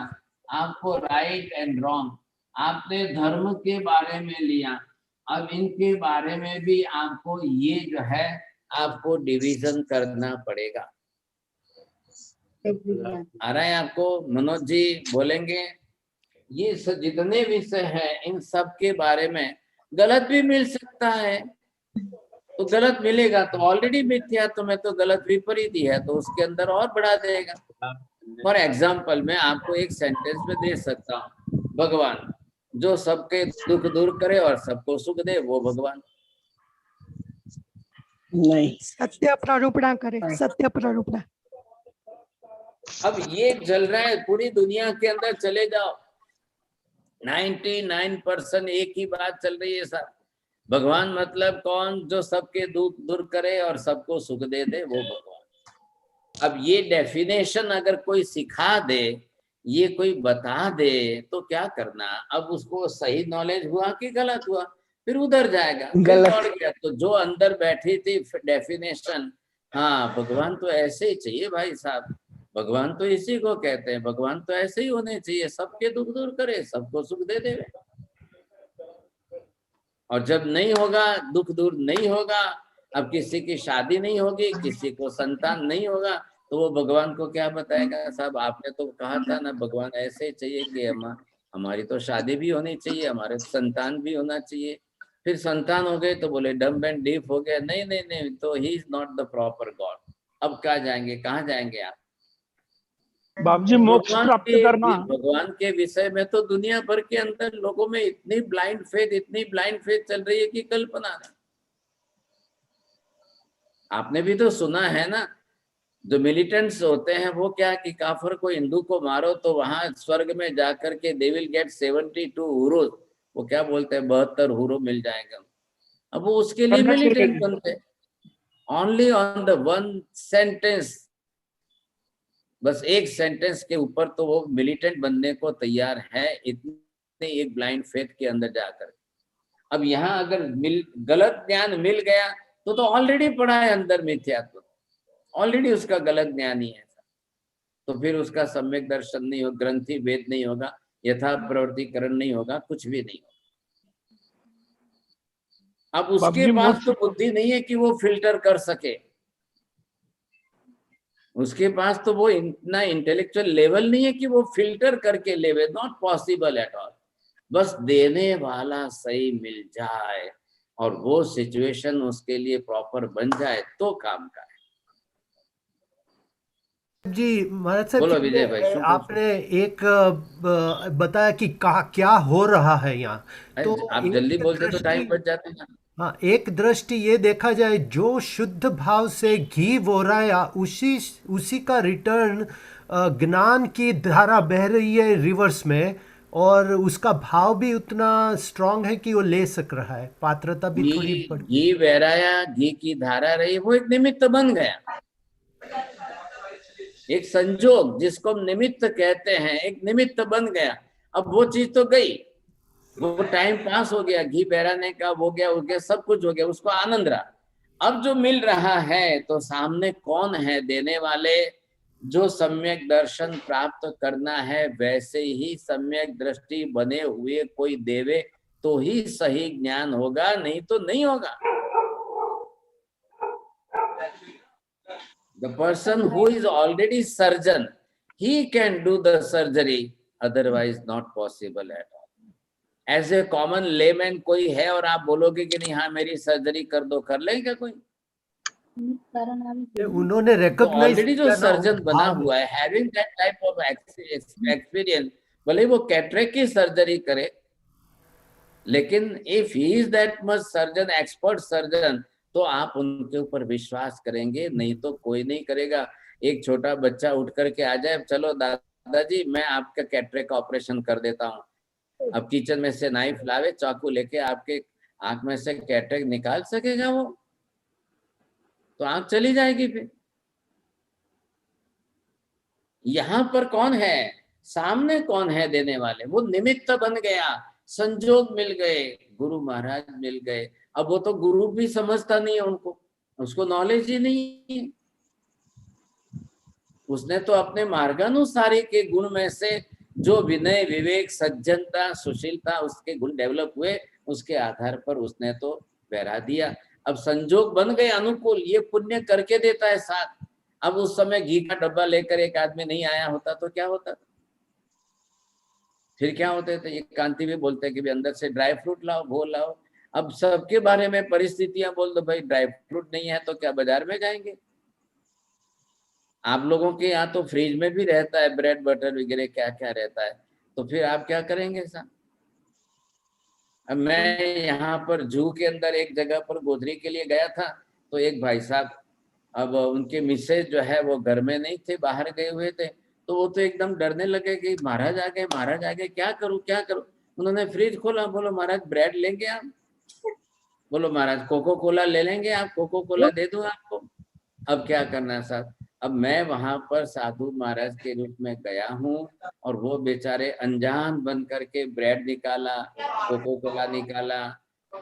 आपको राइट एंड रॉन्ग, आपने धर्म के बारे में लिया, अब इनके बारे में भी आपको ये जो है आपको डिवीजन करना पड़ेगा। आ रहा है आपको, मनोज जी बोलेंगे, ये जितने विषय हैं इन सब के बारे में गलत भी मिल सकता है, तो गलत मिलेगा तो ऑलरेडी मिथ्या, तो मैं तो गलत विपरीत ही है, तो उसके अंदर और बढ़ा देगा। फॉर एग्जाम्पल मैं आपको एक सेंटेंस में दे सकता हूँ, भगवान जो सबके दुख दूर करे और सबको सुख दे, वो भगवान नहीं, सत्य प्रारूपणा करे, सत्य प्रारूपणा। अब ये चल रहा है पूरी दुनिया के अंदर, चले जाओ 99% एक ही बात चल रही है सर, भगवान मतलब कौन, जो सबके दुख दूर करे और सबको सुख दे दे, वो भगवान। अब ये डेफिनेशन अगर कोई सिखा दे, ये कोई बता दे तो क्या करना, अब उसको सही नॉलेज हुआ कि गलत हुआ, फिर उधर जाएगा, फिर गलत। दौड़ गया। तो जो अंदर बैठी थी डेफिनेशन, हाँ भगवान तो ऐसे ही चाहिए भाई साहब, भगवान तो इसी को कहते हैं, भगवान तो ऐसे ही होने चाहिए, सबके दुख दूर करे, सबको सुख दे देवे। और जब नहीं होगा, दुख दूर नहीं होगा, अब किसी की शादी नहीं होगी, किसी को संतान नहीं होगा, तो वो भगवान को क्या बताएगा, साहब आपने तो कहा था ना भगवान ऐसे ही चाहिए कि हमारी तो शादी भी होनी चाहिए, हमारे संतान भी होना चाहिए। फिर संतान हो गए तो बोले डम्ब एंड डीप हो गया, नहीं नहीं नहीं, तो ही is not the proper God. अब क्या जाएंगे, कहाँ जाएंगे आप? बाबूजी मोक्ष प्राप्त करना, भगवान के विषय में तो दुनिया भर के अंदर लोगों में इतनी ब्लाइंड फेथ चल रही है कि कल्पना नहीं। आपने भी तो सुना है ना, जो मिलिटेंट्स होते हैं वो क्या कि काफर को हिंदू को मारो तो वहां स्वर्ग में जाकर के दे विल गेट 72 हुरोज, वो क्या बोलते हैं 72 हुरो मिल जाएगा। अब वो उसके लिए मिलिटेंट बनते, only on the one sentence, बस एक सेंटेंस के ऊपर तो वो मिलिटेंट बनने को तैयार है, इतने एक ब्लाइंड फेथ के अंदर जाकर। अब यहाँ अगर गलत ज्ञान मिल गया तो ऑलरेडी पढ़ा है अंदर मिथ्यात्व, ऑलरेडी उसका गलत ज्ञान ही है, तो फिर उसका सम्यक दर्शन नहीं होगा, ग्रंथि भेद नहीं होगा, यथा प्रवृत्तिकरण नहीं होगा, कुछ भी नहीं होगा। अब उसके पास तो बुद्धि नहीं है कि वो फिल्टर कर सके, उसके पास तो वो इतना इंटेलेक्चुअल लेवल नहीं है कि वो फिल्टर करके लेवे, नॉट पॉसिबल एट ऑल। बस देने वाला सही मिल जाए और वो सिचुएशन उसके लिए प्रॉपर बन जाए तो काम का है। जी महाराज बोलो साहब, विजय भाई, आपने एक बताया कि क्या हो रहा है यहाँ, तो आप जल्दी बोलते तो टाइम बच जाता है। हाँ, एक दृष्टि ये देखा जाए, जो शुद्ध भाव से घी बो रहा है उसी का रिटर्न ज्ञान की धारा बह रही है रिवर्स में, और उसका भाव भी उतना स्ट्रांग है कि वो ले सक रहा है, पात्रता भी थोड़ी घी बह रहा, घी की धारा रही, वो एक निमित्त बन गया, एक संजोग जिसको निमित्त कहते हैं, एक निमित्त बन गया। अब वो चीज तो गई, वो टाइम पास हो गया, घी बहराने का हो गया, सब कुछ हो गया, उसको आनंद रहा। अब जो मिल रहा है तो सामने कौन है देने वाले, जो सम्यक दर्शन प्राप्त करना है वैसे ही सम्यक दृष्टि बने हुए कोई देवे तो ही सही ज्ञान होगा, नहीं तो नहीं होगा। The person who is already surgeon, he can do the surgery, otherwise not possible at all. As a common layman कोई है और आप बोलोगे कि नहीं हाँ मेरी सर्जरी कर दो, कर लेगा कोई? उन्होंने रिकॉग्नाइज ऑलरेडी जो सर्जन बना हुआ है, having that type of experience, भले वो कैटरेक्ट की सर्जरी करे, लेकिन if he is that much surgeon, expert surgeon, तो आप उनके ऊपर विश्वास करेंगे, नहीं तो कोई नहीं करेगा। एक छोटा बच्चा उठ करके आ जाए, चलो दादाजी मैं आपका कैटरेक्ट का ऑपरेशन कर देता हूँ, अब किचन में से नाइफ लावे, चाकू लेके आपके आंख में से कैटरेक्ट निकाल सकेगा वो? तो आंख चली जाएगी। फिर यहाँ पर कौन है, सामने कौन है देने वाले, वो निमित्त बन गया, संजोग मिल गए, गुरु महाराज मिल गए। अब वो तो गुरु भी समझता नहीं है उनको, उसको नॉलेज ही नहीं है, उसने तो अपने मार्गानुसारी के गुण में से जो विनय विवेक सज्जनता सुशीलता उसके गुण डेवलप हुए, उसके आधार पर उसने तो बहरा दिया। अब संजोग बन गए अनुकूल, ये पुण्य करके देता है साथ। अब उस समय घी का डब्बा लेकर एक आदमी नहीं आया होता तो क्या होता, फिर क्या होते थे? ये कांति भी बोलते कि भी अंदर से ड्राई फ्रूट लाओ, वो लाओ। अब सबके बारे में परिस्थितियां बोल दो, भाई ड्राई फ्रूट नहीं है तो क्या बाजार में जाएंगे? आप लोगों के यहाँ तो फ्रिज में भी रहता है ब्रेड बटर वगैरह क्या क्या रहता है, तो फिर आप क्या करेंगे साहब? अब मैं यहाँ पर जू के अंदर एक जगह पर गोधरी के लिए गया था, तो एक भाई साहब, अब उनके मिसेज जो है वो घर में नहीं थे, बाहर गए हुए थे, तो वो तो एकदम डरने लगे कि महाराज आ गए, महाराज आ गए, क्या करूं क्या करूं। उन्होंने फ्रिज खोला, बोलो महाराज ब्रेड लेंगे आप? बोलो महाराज कोको कोला ले लेंगे आप? कोको कोला दे दूं आपको? अब क्या करना है साहब? अब मैं वहां पर साधु महाराज के रूप में गया हूँ और वो बेचारे अनजान बन करके ब्रेड निकाला, कोको कोला निकाला,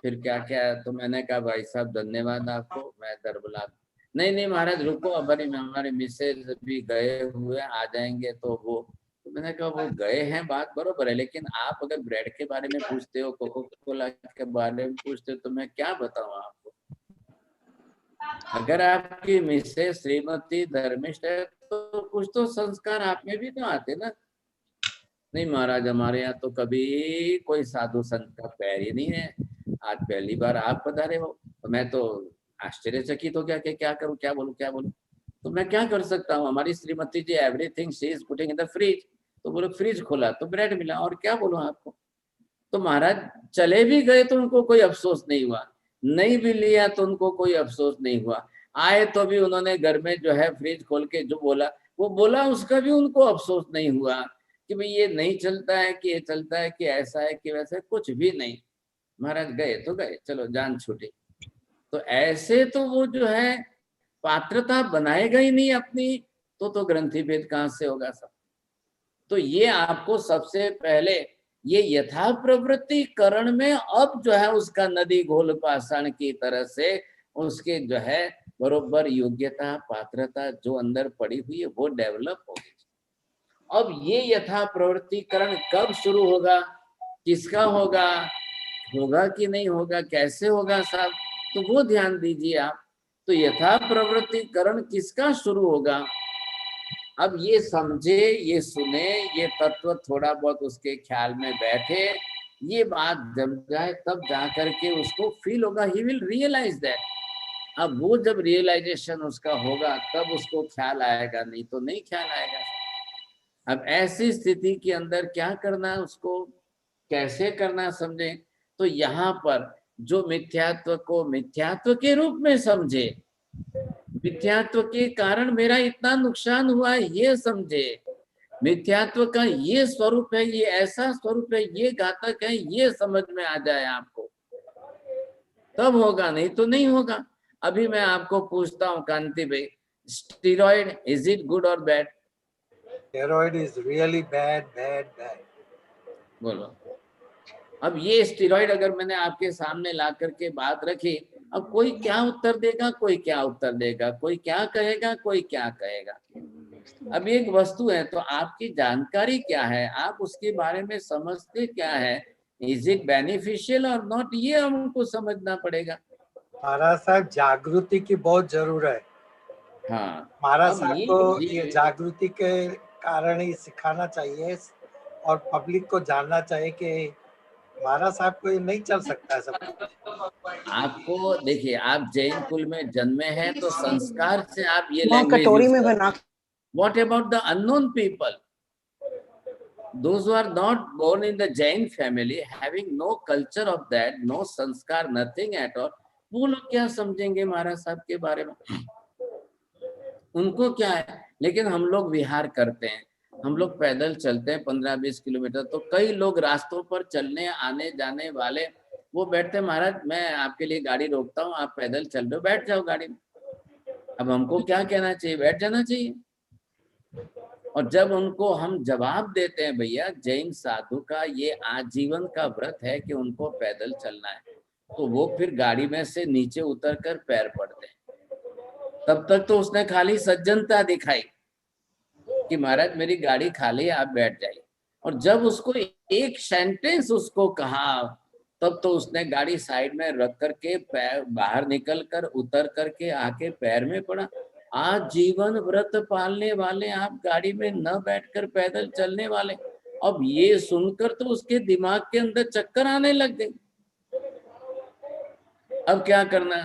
फिर क्या क्या। तो मैंने कहा भाई साहब धन्यवाद आपको, मैं दर बुला। नहीं महाराज रुको, अब हमारे मिसेज भी गए हुए आ जाएंगे तो वो। तो मैंने कहा वो गए हैं बात बरोबर है, लेकिन आप अगर ब्रेड के बारे में पूछते हो, कोको कोला के बारे में पूछते हो, तो मैं क्या बताऊं आपको। अगर आपकी मिसेज श्रीमती धर्मिष्ठ है तो कुछ तो संस्कार आप में भी तो आते ना। नहीं महाराज हमारे यहाँ तो कभी कोई साधु संत का पैर ही नहीं है, आज पहली बार आप पधारे हो। तो मैं तो आश्चर्यचकित हो गया कि क्या करूं, क्या बोलूं। तो मैं क्या कर सकता हूँ, हमारी Shrimati ji everything she is putting in the fridge. तो बोलो फ्रिज खोला तो ब्रेड मिला, और क्या बोलूं आपको। तो महाराज चले भी गए तो उनको कोई अफसोस नहीं हुआ, नहीं भी लिया तो उनको कोई अफसोस नहीं हुआ, आए तो भी उन्होंने घर में जो है फ्रिज खोल के जो बोला वो बोला, उसका भी उनको अफसोस नहीं हुआ कि भाई ये नहीं चलता है कि ये चलता है कि ऐसा है कि वैसा है, कुछ भी नहीं। महाराज गए तो गए, चलो जान छूटी। तो ऐसे तो वो जो है पात्रता बनाएगा ही नहीं अपनी, तो ग्रंथि भेद कहाँ से होगा सब। तो ये आपको सबसे पहले ये यथा प्रवृत्ति करण में अब जो है उसका नदी घोल पाषाण की तरह से उसके जो है बरोबर योग्यता पात्रता जो अंदर पड़ी हुई है वो डेवलप होगी। अब ये यथा प्रवृत्तिकरण कब शुरू होगा, किसका होगा, होगा कि नहीं होगा, कैसे होगा साहब, तो वो ध्यान दीजिए आप। तो यथा प्रवृत्तिकरण किसका शुरू होगा, अब ये समझे, ये सुने, ये तत्व थोड़ा बहुत उसके ख्याल में बैठे, ये बात जम जाए तब जा करके उसको फील होगा, ही विल रियलाइज दैट। अब वो जब रियलाइजेशन उसका होगा तब उसको ख्याल आएगा, नहीं तो नहीं ख्याल आएगा। अब ऐसी स्थिति के अंदर क्या करना है, उसको कैसे करना समझे। तो यहाँ पर जो मिथ्यात्व को मिथ्यात्व के रूप में समझे, मिथ्यात्व के कारण मेरा इतना नुकसान हुआ है ये समझे, मिथ्यात्व का ये स्वरूप है, ये ऐसा स्वरूप है, ये घातक है, ये समझ में आ जाए आपको, तब होगा, नहीं तो नहीं होगा। अभी मैं आपको पूछता हूँ कांति भाई, स्टीरॉइड इज इट गुड और bad? Steroid is really bad. बोलो। अब ये स्टीरॉइड अगर मैंने आपके सामने ला करके बात रखी, अब कोई क्या उत्तर देगा, कोई क्या उत्तर देगा, कोई क्या कहेगा, कोई क्या कहेगा। अब एक वस्तु है तो आपकी जानकारी क्या है, आप उसके बारे में समझते क्या है, इज इट बेनिफिशियल और नॉट, ये हमको समझना पड़ेगा। महाराज साहब जागृति की बहुत जरूरत है। हाँ, महाराज साहब को ये जागृति के कारण ही सिखाना चाहिए और पब्लिक को जानना चाहिए कि महाराज साहब को ये नहीं चल सकता है सब। आपको देखिए, आप जैन कुल में जन्मे हैं तो संस्कार से आप ये कटोरी में बना। What about the unknown people? Those who are not born in the Jain family, having no culture of that, no संस्कार, nothing at all, वो लोग क्या समझेंगे महाराज साहब के बारे में, उनको क्या है। लेकिन हम लोग विहार करते हैं, हम लोग पैदल चलते हैं 15-20 किलोमीटर, तो कई लोग रास्तों पर चलने आने जाने वाले वो बैठते हैं, महाराज मैं आपके लिए गाड़ी रोकता हूँ, आप पैदल चल रहे हो, बैठ जाओ गाड़ी में। अब हमको क्या कहना चाहिए, बैठ जाना चाहिए। और जब उनको हम जवाब देते हैं भैया जैन साधु का ये आजीवन का व्रत है कि उनको पैदल चलना है, तो वो फिर गाड़ी में से नीचे उतर कर पैर पड़ते हैं। तब तक तो उसने खाली सज्जनता दिखाई कि महाराज मेरी गाड़ी खाली है, आप बैठ जाइए। और जब उसको एक सेंटेंस उसको कहा तब तो उसने गाड़ी साइड में रख करके पैर बाहर निकल कर उतर करके आके पैर में पड़ा। आज जीवन व्रत पालने वाले आप गाड़ी में न बैठकर पैदल चलने वाले, अब ये सुनकर तो उसके दिमाग के अंदर चक्कर आने लग गए। अब क्या करना,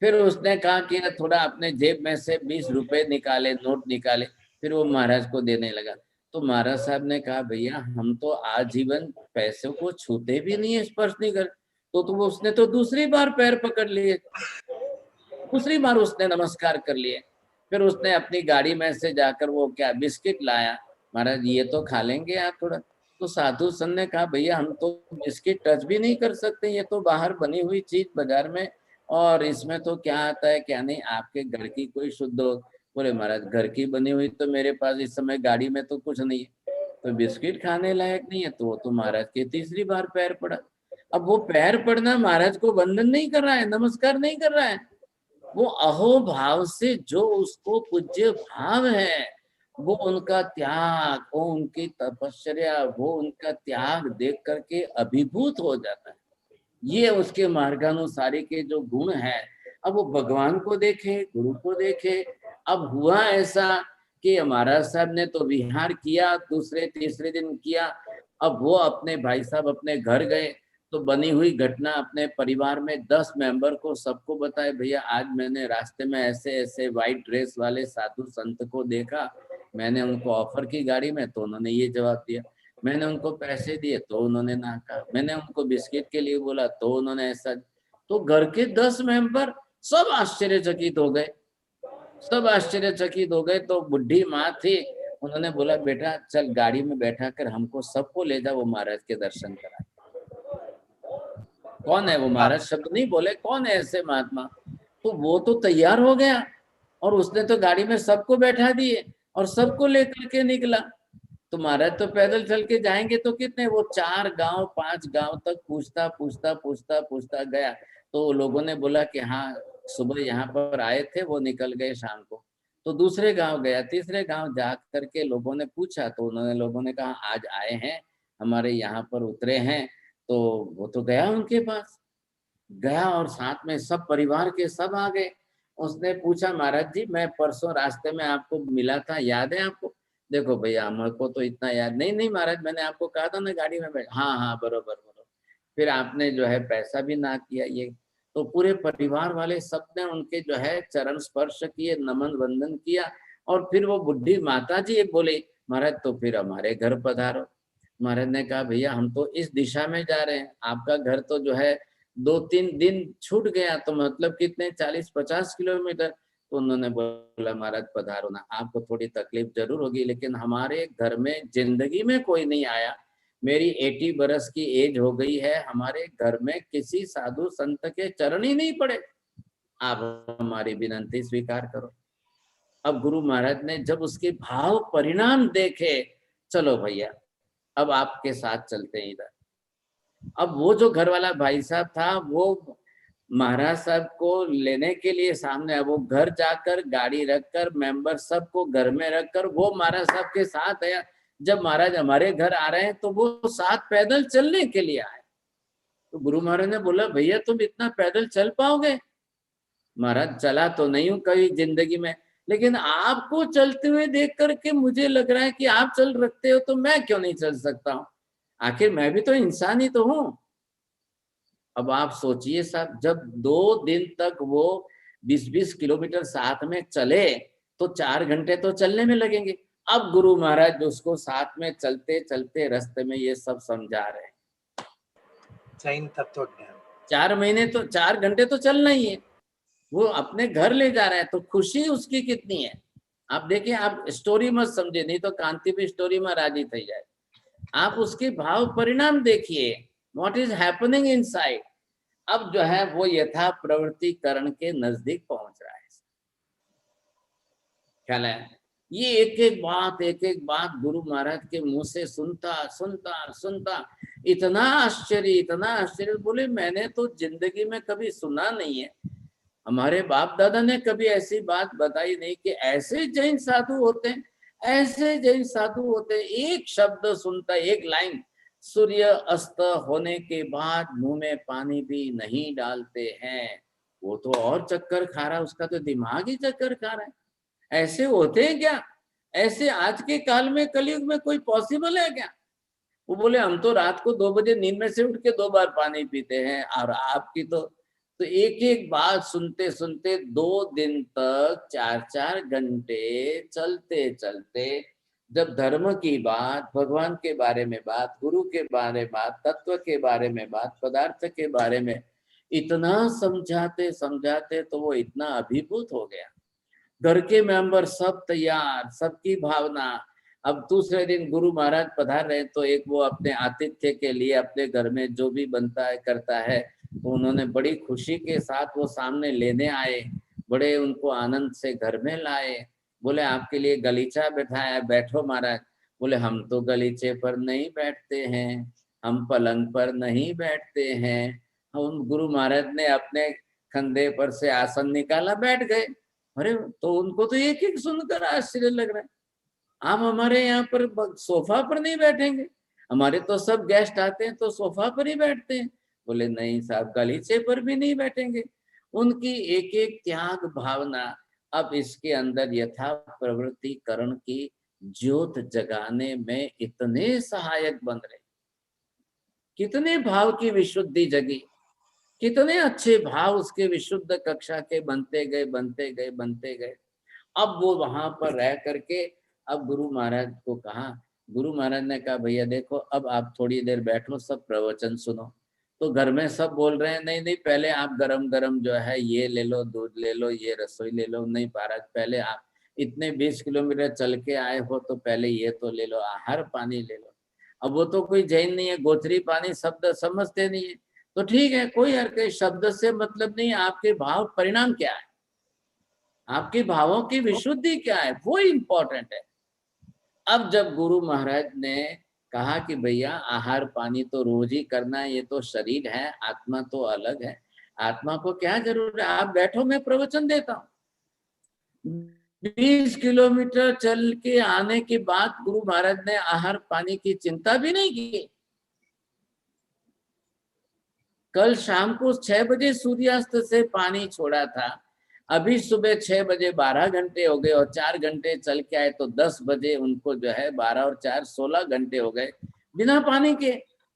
फिर उसने कहा कि थोड़ा अपने जेब में से 20 रुपए निकाले, नोट निकाले, फिर वो महाराज को देने लगा। तो महाराज साहब ने कहा भैया हम तो आजीवन पैसों को छूते भी नहीं है, स्पर्श नहीं कर। तो उसने तो दूसरी बार पैर पकड़ लिए, दूसरी बार उसने नमस्कार कर लिए। फिर उसने अपनी गाड़ी में से जाकर वो क्या बिस्किट लाया, महाराज ये तो खा लेंगे आप थोड़ा। तो साधु संत ने कहा भैया हम तो बिस्किट टच भी नहीं कर सकते, ये तो बाहर बनी हुई चीज बाजार में, और इसमें तो क्या आता है क्या नहीं, आपके घर की कोई शुद्ध बोले महाराज घर की बनी हुई तो मेरे पास इस समय गाड़ी में तो कुछ नहीं है, तो बिस्किट खाने लायक नहीं है। तो वो तो महाराज के तीसरी बार पैर पड़ा। अब वो पैर पड़ना महाराज को वंदन नहीं कर रहा है, नमस्कार नहीं कर रहा है, वो अहो भाव से जो उसको पूज्य भाव है, वो उनका त्याग, वो उनकी तपस्या, वो उनका त्याग देख करके अभिभूत हो जाता है। ये उसके मार्गानुसारी के जो गुण है। अब वो भगवान को देखे, गुरु को देखे। अब हुआ ऐसा कि महाराज साहब ने तो विहार किया, दूसरे तीसरे दिन किया। अब वो अपने भाई साहब अपने घर गए, तो बनी हुई घटना अपने परिवार में 10 मेंबर को सबको बताए, भैया आज मैंने रास्ते में ऐसे ऐसे व्हाइट ड्रेस वाले साधु संत को देखा, मैंने उनको ऑफर की गाड़ी में, तो उन्होंने ये जवाब दिया। मैंने उनको पैसे दिए तो उन्होंने ना कहा, मैंने उनको बिस्किट के लिए बोला तो उन्होंने ऐसा। तो घर के 10 मेंबर सब आश्चर्यचकित हो गए, सब आश्चर्यचकित हो गए। तो बुढ़ी माँ थी, उन्होंने बोला बेटा चल गाड़ी में बैठा कर हमको सबको ले जा, वो महाराज के दर्शन करा। कौन है वो महाराज, शब्द नहीं बोले, कौन है ऐसे महात्मा। तो वो तो तैयार हो गया और उसने तो गाड़ी में सबको बैठा दिए और सबको लेकर के निकला। तो महाराज तो पैदल चल के जाएंगे तो कितने, वो 4 गांव 5 गांव तक पूछता पूछता पूछता पूछता गया। तो लोगों ने बोला कि हाँ सुबह यहाँ पर आए थे, वो निकल गए शाम को। तो दूसरे गांव गया, तीसरे गांव जा करके लोगों ने पूछा, तो उन्होंने लोगों ने कहा आज आए हैं, हमारे यहाँ पर उतरे हैं। तो वो तो गया उनके पास, गया और साथ में सब परिवार के सब आ गए। उसने पूछा महाराज जी मैं परसों रास्ते में आपको मिला था, याद है आपको? देखो भैया हमको तो इतना याद नहीं। नहीं महाराज मैंने आपको कहा था ना गाड़ी में बैठ, हाँ हाँ बरोबर बरोबर। फिर आपने जो है पैसा भी ना किया। ये तो पूरे परिवार वाले सबने उनके जो है चरण स्पर्श किए, नमन वंदन किया। और फिर वो बुढ़ी माता जी बोले महाराज तो फिर हमारे घर पधारो। महाराज ने कहा भैया हम तो इस दिशा में जा रहे हैं, आपका घर तो जो है 2-3 दिन छूट गया, तो मतलब कितने 40-50 किलोमीटर। तो उन्होंने बोला महाराज पधारो ना, आपको थोड़ी तकलीफ जरूर होगी, लेकिन हमारे घर में जिंदगी में कोई नहीं आया। मेरी 80 बरस की एज हो गई है, हमारे घर में किसी साधु संत के चरण ही नहीं पड़े, आप हमारी विनती स्वीकार करो। अब गुरु महाराज ने जब उसके भाव परिणाम देखे, चलो भैया अब आपके साथ चलते हैं इधर। अब वो जो घर वाला भाई साहब था वो महाराज साहब को लेने के लिए सामने, वो घर जाकर गाड़ी रखकर मेंबर सबको घर में रखकर वो महाराज साहब के साथ आया। जब महाराज हमारे घर आ रहे हैं तो वो साथ पैदल चलने के लिए आए। तो गुरु महाराज ने बोला भैया तुम इतना पैदल चल पाओगे? महाराज चला तो नहीं हूं कभी जिंदगी में, लेकिन आपको चलते हुए देख करके मुझे लग रहा है कि आप चल रखते हो तो मैं क्यों नहीं चल सकता हूँ, आखिर मैं भी तो इंसान ही तो हूँ। अब आप सोचिए साहब, जब 2 दिन तक वो 20-20 किलोमीटर साथ में चले तो 4 घंटे तो चलने में लगेंगे। अब गुरु महाराज उसको साथ में चलते चलते रास्ते में ये सब समझा रहे हैं। जैन तत्व ज्ञान 4 महीने तो 4 घंटे तो चलना ही है, वो अपने घर ले जा रहा है, तो खुशी उसकी कितनी है। आप देखिए, आप स्टोरी मत समझे, नहीं तो कांति भी स्टोरी में राजी थी जाए। आप उसके भाव परिणाम देखिए, व्हाट इज हैपनिंग इनसाइड। अब जो है वो यथा प्रवृत्तिकरण के नजदीक पहुंच रहा है। ख्याल है? ये एक एक बात गुरु महाराज के मुंह से सुनता सुनता सुनता इतना आश्चर्य, बोले मैंने तो जिंदगी में कभी सुना नहीं है, हमारे बाप दादा ने कभी ऐसी बात बताई नहीं कि ऐसे जैन साधु होते हैं, ऐसे जैन साधु होते हैं। एक शब्द सुनता, एक लाइन, सूर्य अस्त होने के बाद मुंह में पानी भी नहीं डालते हैं, वो तो और चक्कर खा रहा है, उसका तो दिमाग ही चक्कर खा रहा है। ऐसे होते हैं क्या? ऐसे आज के काल में कलयुग में कोई पॉसिबल है क्या? वो बोले हम तो रात को 2 बजे नींद में से उठ के 2 बार पानी पीते हैं, और आपकी तो एक बात सुनते सुनते 2 दिन तक 4-4 घंटे चलते चलते, जब धर्म की बात, भगवान के बारे में बात, गुरु के बारे में बात, तत्व के बारे में बात, पदार्थ के बारे में इतना समझाते समझाते तो वो इतना अभिभूत हो गया। घर के मेंबर सब तैयार, सबकी भावना। अब दूसरे दिन गुरु महाराज पधार रहे, तो एक वो अपने आतिथ्य के लिए अपने घर में जो भी बनता है करता है, तो उन्होंने बड़ी खुशी के साथ वो सामने लेने आए, बड़े उनको आनंद से घर में लाए। बोले आपके लिए गलीचा बैठाया, बैठो महाराज। बोले हम तो गलीचे पर नहीं बैठते हैं, हम पलंग पर नहीं बैठते हैं। हम गुरु महाराज ने अपने कंधे पर से आसन निकाला, बैठ गए। अरे तो उनको तो एक एक सुनकर आश्चर्य लग रहा है, आप हमारे यहाँ पर सोफा पर नहीं बैठेंगे, हमारे तो सब गेस्ट आते हैं तो सोफा पर ही बैठते हैं। बोले नहीं साहब, गलीचे पर भी नहीं बैठेंगे। उनकी एक एक त्याग भावना अब इसके अंदर यथा प्रवृत्तिकरण की ज्योत जगाने में इतने सहायक बन रहे। कितने भाव की विशुद्धि जगी, कितने अच्छे भाव उसके विशुद्ध कक्षा के बनते गए बनते गए बनते गए। अब वो वहां पर रह करके अब गुरु महाराज को कहा, गुरु महाराज ने कहा भैया देखो अब आप थोड़ी देर बैठो, सब प्रवचन सुनो। तो घर में सब बोल रहे हैं नहीं नहीं पहले आप गरम गरम जो है ये ले लो, दूध ले लो, ये रसोई ले लो। नहीं महाराज पहले आप इतने 20 किलोमीटर चल के आए हो तो पहले ये तो ले लो, आहार पानी ले लो। अब वो तो कोई जैन नहीं है, गोत्री पानी शब्द समझते नहीं है। तो ठीक है, कोई हर शब्द से मतलब नहीं, आपके भाव परिणाम क्या है, आपके भावों की विशुद्धि क्या है, वो इम्पोर्टेंट है। अब जब गुरु महाराज ने कहा कि भैया आहार पानी तो रोज ही करना है, ये तो शरीर है, आत्मा तो अलग है, आत्मा को क्या जरूरत है, आप बैठो मैं प्रवचन देता हूँ। 20 किलोमीटर चल के आने के बाद गुरु महाराज ने आहार पानी की चिंता भी नहीं की। कल शाम को 6 बजे सूर्यास्त से पानी छोड़ा था, अभी सुबह 6 बजे 12 घंटे हो गए, और 4 घंटे चल के आए तो 10 बजे उनको जो है 12 और 4 16 घंटे हो गए बिना पानी के,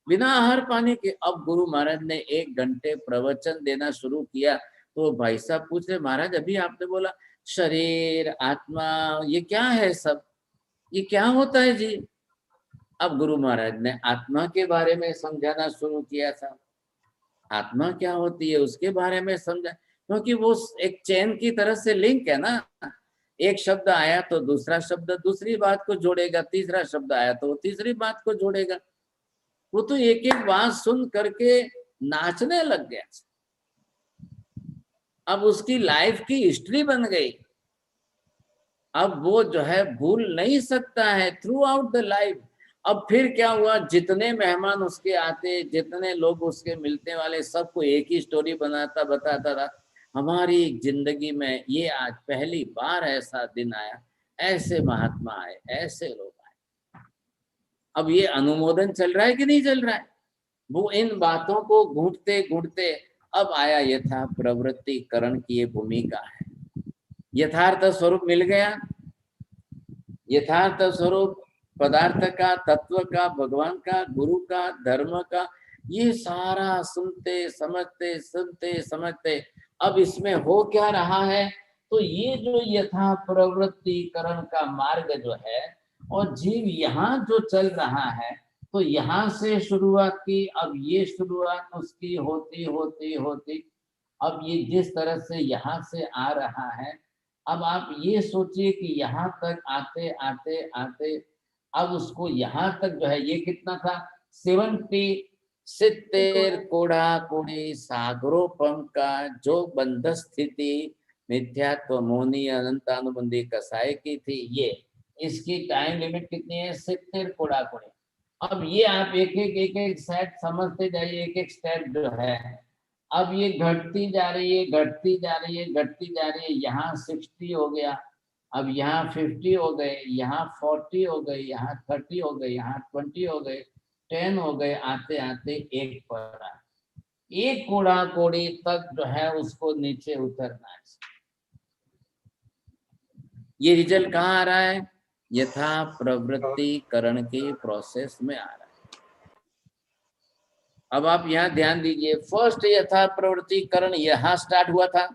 बिना आहार पानी के। अब गुरु महाराज ने 1 घंटे प्रवचन देना शुरू किया तो भाई साहब पूछ रहे महाराज अभी आपने बोला शरीर आत्मा ये क्या है, सब ये क्या होता है जी। अब गुरु महाराज ने आत्मा के बारे में समझाना शुरू किया था, आत्मा क्या होती है उसके बारे में समझा, क्योंकि वो एक चेन की तरह से लिंक है ना। एक शब्द आया तो दूसरा शब्द दूसरी बात को जोड़ेगा, तीसरा शब्द आया तो वो तीसरी बात को जोड़ेगा। वो तो एक एक बात सुन करके नाचने लग गया। अब उसकी लाइफ की हिस्ट्री बन गई, अब वो जो है भूल नहीं सकता है थ्रू आउट द लाइफ। अब फिर क्या हुआ, जितने मेहमान उसके आते, जितने लोग उसके मिलने वाले, सबको एक ही स्टोरी बनाता बताता था, हमारी जिंदगी में ये आज पहली बार ऐसा दिन आया, ऐसे महात्मा आए, ऐसे लोग आए। अब ये अनुमोदन चल रहा है कि नहीं चल रहा है। वो इन बातों को घूंटते घूंटते अब आया यथा प्रवृत्तिकरण की ये भूमिका है। यथार्थ स्वरूप मिल गया, यथार्थ स्वरूप पदार्थ का, तत्व का, भगवान का, गुरु का, धर्म का, ये सारा सुनते समझते सुनते समझते अब इसमें हो क्या रहा है, तो ये जो यथा प्रवृत्तिकरण का मार्ग जो है और जीव यहाँ जो चल रहा है, तो यहाँ से शुरुआत की, अब ये शुरुआत उसकी होती होती होती अब ये जिस तरह से यहाँ से आ रहा है, अब आप ये सोचिए कि यहाँ तक आते आते आते अब उसको यहाँ तक जो है ये कितना था 70 कोड़ा कोड़ी सागरोपम का जो बंध स्थिति मिथ्यात्व मोनी अनंतानुबंधी कसाय की थी, ये इसकी टाइम लिमिट कितनी है 70 कोड़ा कोड़ी। अब ये आप एक एक सेट समझते जाइए, एक एक स्टेप जो है अब ये घटती जा रही है, घटती जा रही है, घटती जा रही है। यहाँ 60 हो गया, अब यहाँ 50 हो गए, यहाँ 40 हो गए, यहाँ 30 हो गए, यहाँ 20 हो गए, 10 हो गए, आते आते 1 पर आ, 1 कोड़ा कोड़ी तक जो है उसको नीचे उतरना है। ये रिजल्ट कहाँ आ रहा है, यथा प्रवृत्तिकरण की प्रोसेस में आ रहा है। अब आप यहाँ ध्यान दीजिए, फर्स्ट यथा प्रवृत्तिकरण यहाँ स्टार्ट हुआ था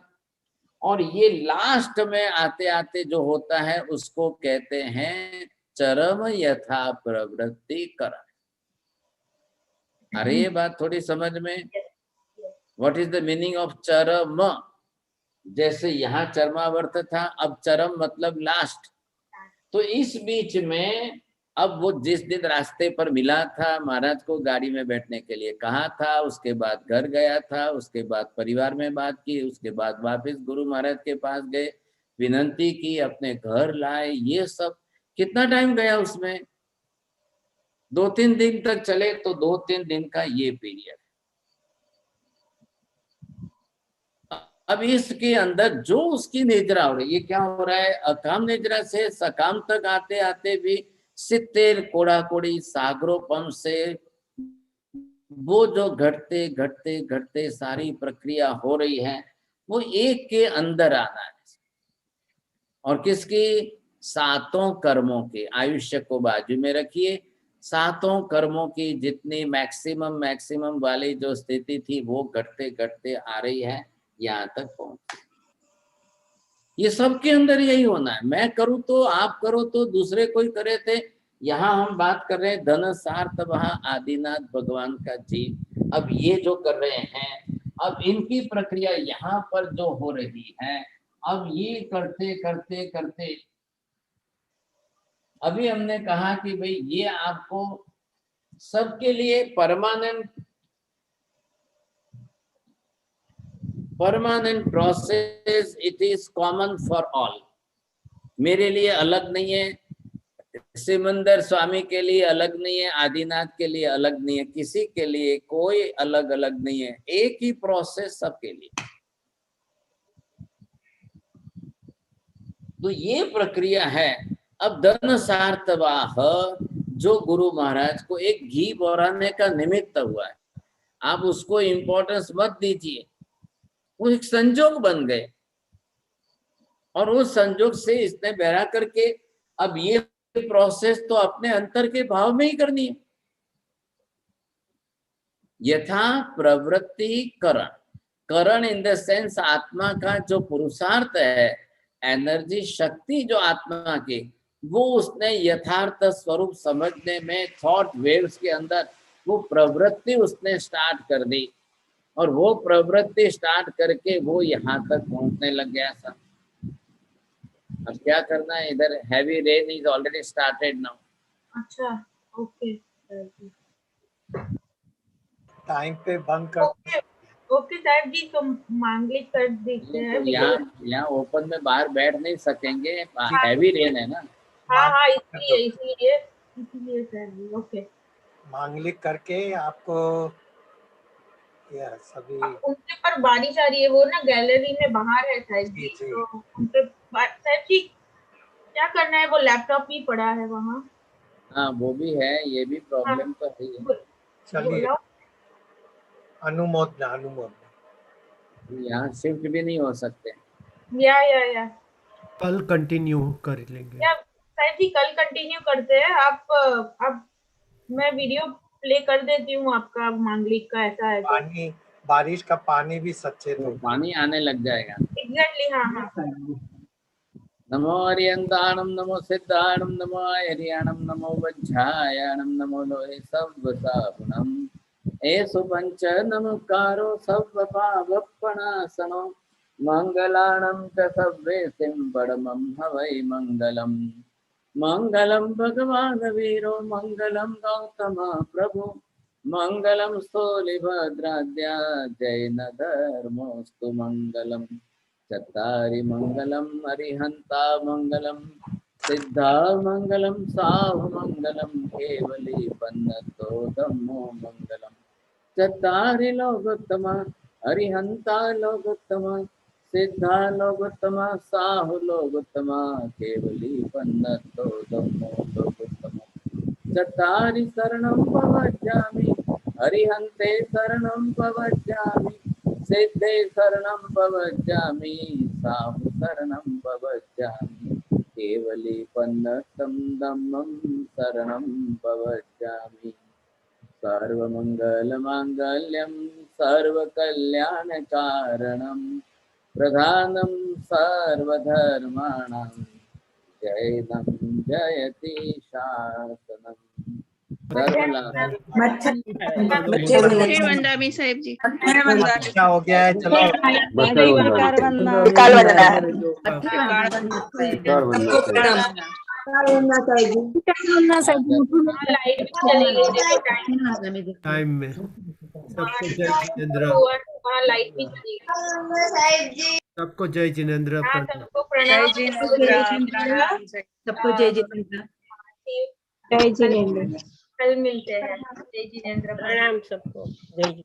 और ये लास्ट में आते आते जो होता है उसको कहते हैं चरम यथा प्रवृत्तिकरण। अरे ये बात थोड़ी समझ में, what is the meaning of चरम। जैसे यहाँ चरमावर्त था, अब चरम मतलब लास्ट। तो इस बीच में अब वो जिस दिन रास्ते पर मिला था, महाराज को गाड़ी में बैठने के लिए कहा था, उसके बाद घर गया था, उसके बाद परिवार में बात की, उसके बाद वापस गुरु महाराज के पास गए, विनंती की, अपने घर लाए, ये सब कितना टाइम गया उसमें? 2-3 दिन तक चले तो 2-3 दिन का ये पीरियड। अब इसके अंदर जो उसकी निद्रा हो रही है, ये क्या हो रहा है? अकाम निद्रा से सकाम तक आते आते भी 70 कोड़ा कोड़ी सागरोपम से वो जो घटते घटते घटते सारी प्रक्रिया हो रही है, वो एक के अंदर आना है। और किसकी? 7 कर्मों के। आयुष्य को बाजू में रखिए, 7 कर्मों की जितनी मैक्सिमम वाली जो स्थिति थी वो घटते घटते आ रही है, यहाँ तक पहुंच। ये सबके अंदर यही होना है। मैं करूँ तो, आप करो तो, दूसरे कोई करे थे। यहाँ हम बात कर रहे हैं धन सार्थ वहा आदिनाथ भगवान का जीव। अब ये जो कर रहे हैं, अब इनकी प्रक्रिया यहाँ पर जो हो रही है, अब ये करते करते करते अभी हमने कहा कि भाई ये आपको सबके लिए permanent process, it is common for all. मेरे लिए अलग नहीं है, सिमंदर स्वामी के लिए अलग नहीं है, आदिनाथ के लिए अलग नहीं है, किसी के लिए कोई अलग अलग नहीं है, एक ही प्रोसेस सबके लिए। तो ये प्रक्रिया है। अब धन सार्थवाह जो गुरु महाराज को एक घी बोराने का निमित्त हुआ है, आप उसको इंपॉर्टेंस मत दीजिए, वो एक संजोग बन गए। और उस संजोग से इसने बहरा करके अब ये प्रोसेस तो अपने अंतर के भाव में ही करनी है। यथा प्रवृत्ति करण इन द सेंस आत्मा का जो पुरुषार्थ है, एनर्जी शक्ति जो आत्मा की, वो उसने यथार्थ स्वरूप समझने में थॉट वेव्स के अंदर वो प्रवृत्ति उसने स्टार्ट कर दी। और वो प्रवृत्ति स्टार्ट करके वो यहाँ तक पहुंचने लग गया सब। अब क्या करना है? इधर heavy rain is already started now. अच्छा, ओके, टाइम पे बंद कर। ओके साहब जी, तो मांगलिक कर देते हैं। यहाँ ओपन में बाहर बैठ नहीं सकेंगे, हैवी रेन है ना। हाँ, इसलिए सर जी, ओके। मांगलिक करके आपको सभी उनके पर बारिश आ रही है, वो ना गैलरी में बाहर है साहब जी, तो उनके साहब जी क्या करना है? वो लैपटॉप भी पड़ा है वहाँ। हाँ, वो भी है, ये भी प्रॉब्लम तो है। चलिए, अनुमोदना यहाँ शिफ्ट भी नहीं हो सकते। या कल कंटिन्यू कर लेंगे। या साहब जी कल कंटिन्यू करते हैं। आप मैं वीडियो प्ले कर देती हूँ आपका मांगलिक का। ऐसा है पानी, बारिश का पानी भी सचेत हो, पानी आने लग जाएगा। एग्जैक्टली, हाँ। नमो हरियंताणम, नमो सिद्धाणम, नमो हरियाणम, नमो वज्रायाणम, नमो लोहे सव्वसागुणम, एषु पंच नमकारो सव्वपावपणासनो, मंगलाणं च सव्वेसिं परमं हवै मंगलम्। मंगलम भगवान वीरो, मंगलम गौतम प्रभु, मंगलम स्थूलिभद्राद्या, जैन धर्मोस्तु मंगलम। चत्तारि मंगलम अरिहंता मंगलम, सिद्धा मंगलम साहु मंगलम, केवली पन्नतो धम्मो मंगलम। चत्तारि लोकोत्तमा अरिहंता लोकोत्तमा, सिद्धा लोकोत्तमा साहु लोकोत्तमा, केवली पन्नतो धम्मो लोकोत्तमा। चत्तारि शरणं प्रवज्जामि, अरिहन्ते शरणं प्रवज्जामि, सिद्धे शरणं प्रवज्जामि, साहु शरणं प्रवज्जामि, केवली पन्नतं धम्मं शरणं प्रवज्जामि। सर्वमंगलमांगल्यं सर्वकल्याणकारणं, प्रधानं सर्वधर्माणां, जैनं जयति शासनम्। वंदामी साहिब जी, अच्छा हो गया है। चलो टाइम में सबको जय जिनेंद्र, लाइट भी चली गई। सबको जय जिनेंद्र। सबको प्रणाम सबको जय जितेंद्र। जय जिनेंद्र। कल मिलते हैं। जय जिनेंद्र। प्रणाम सबको। जय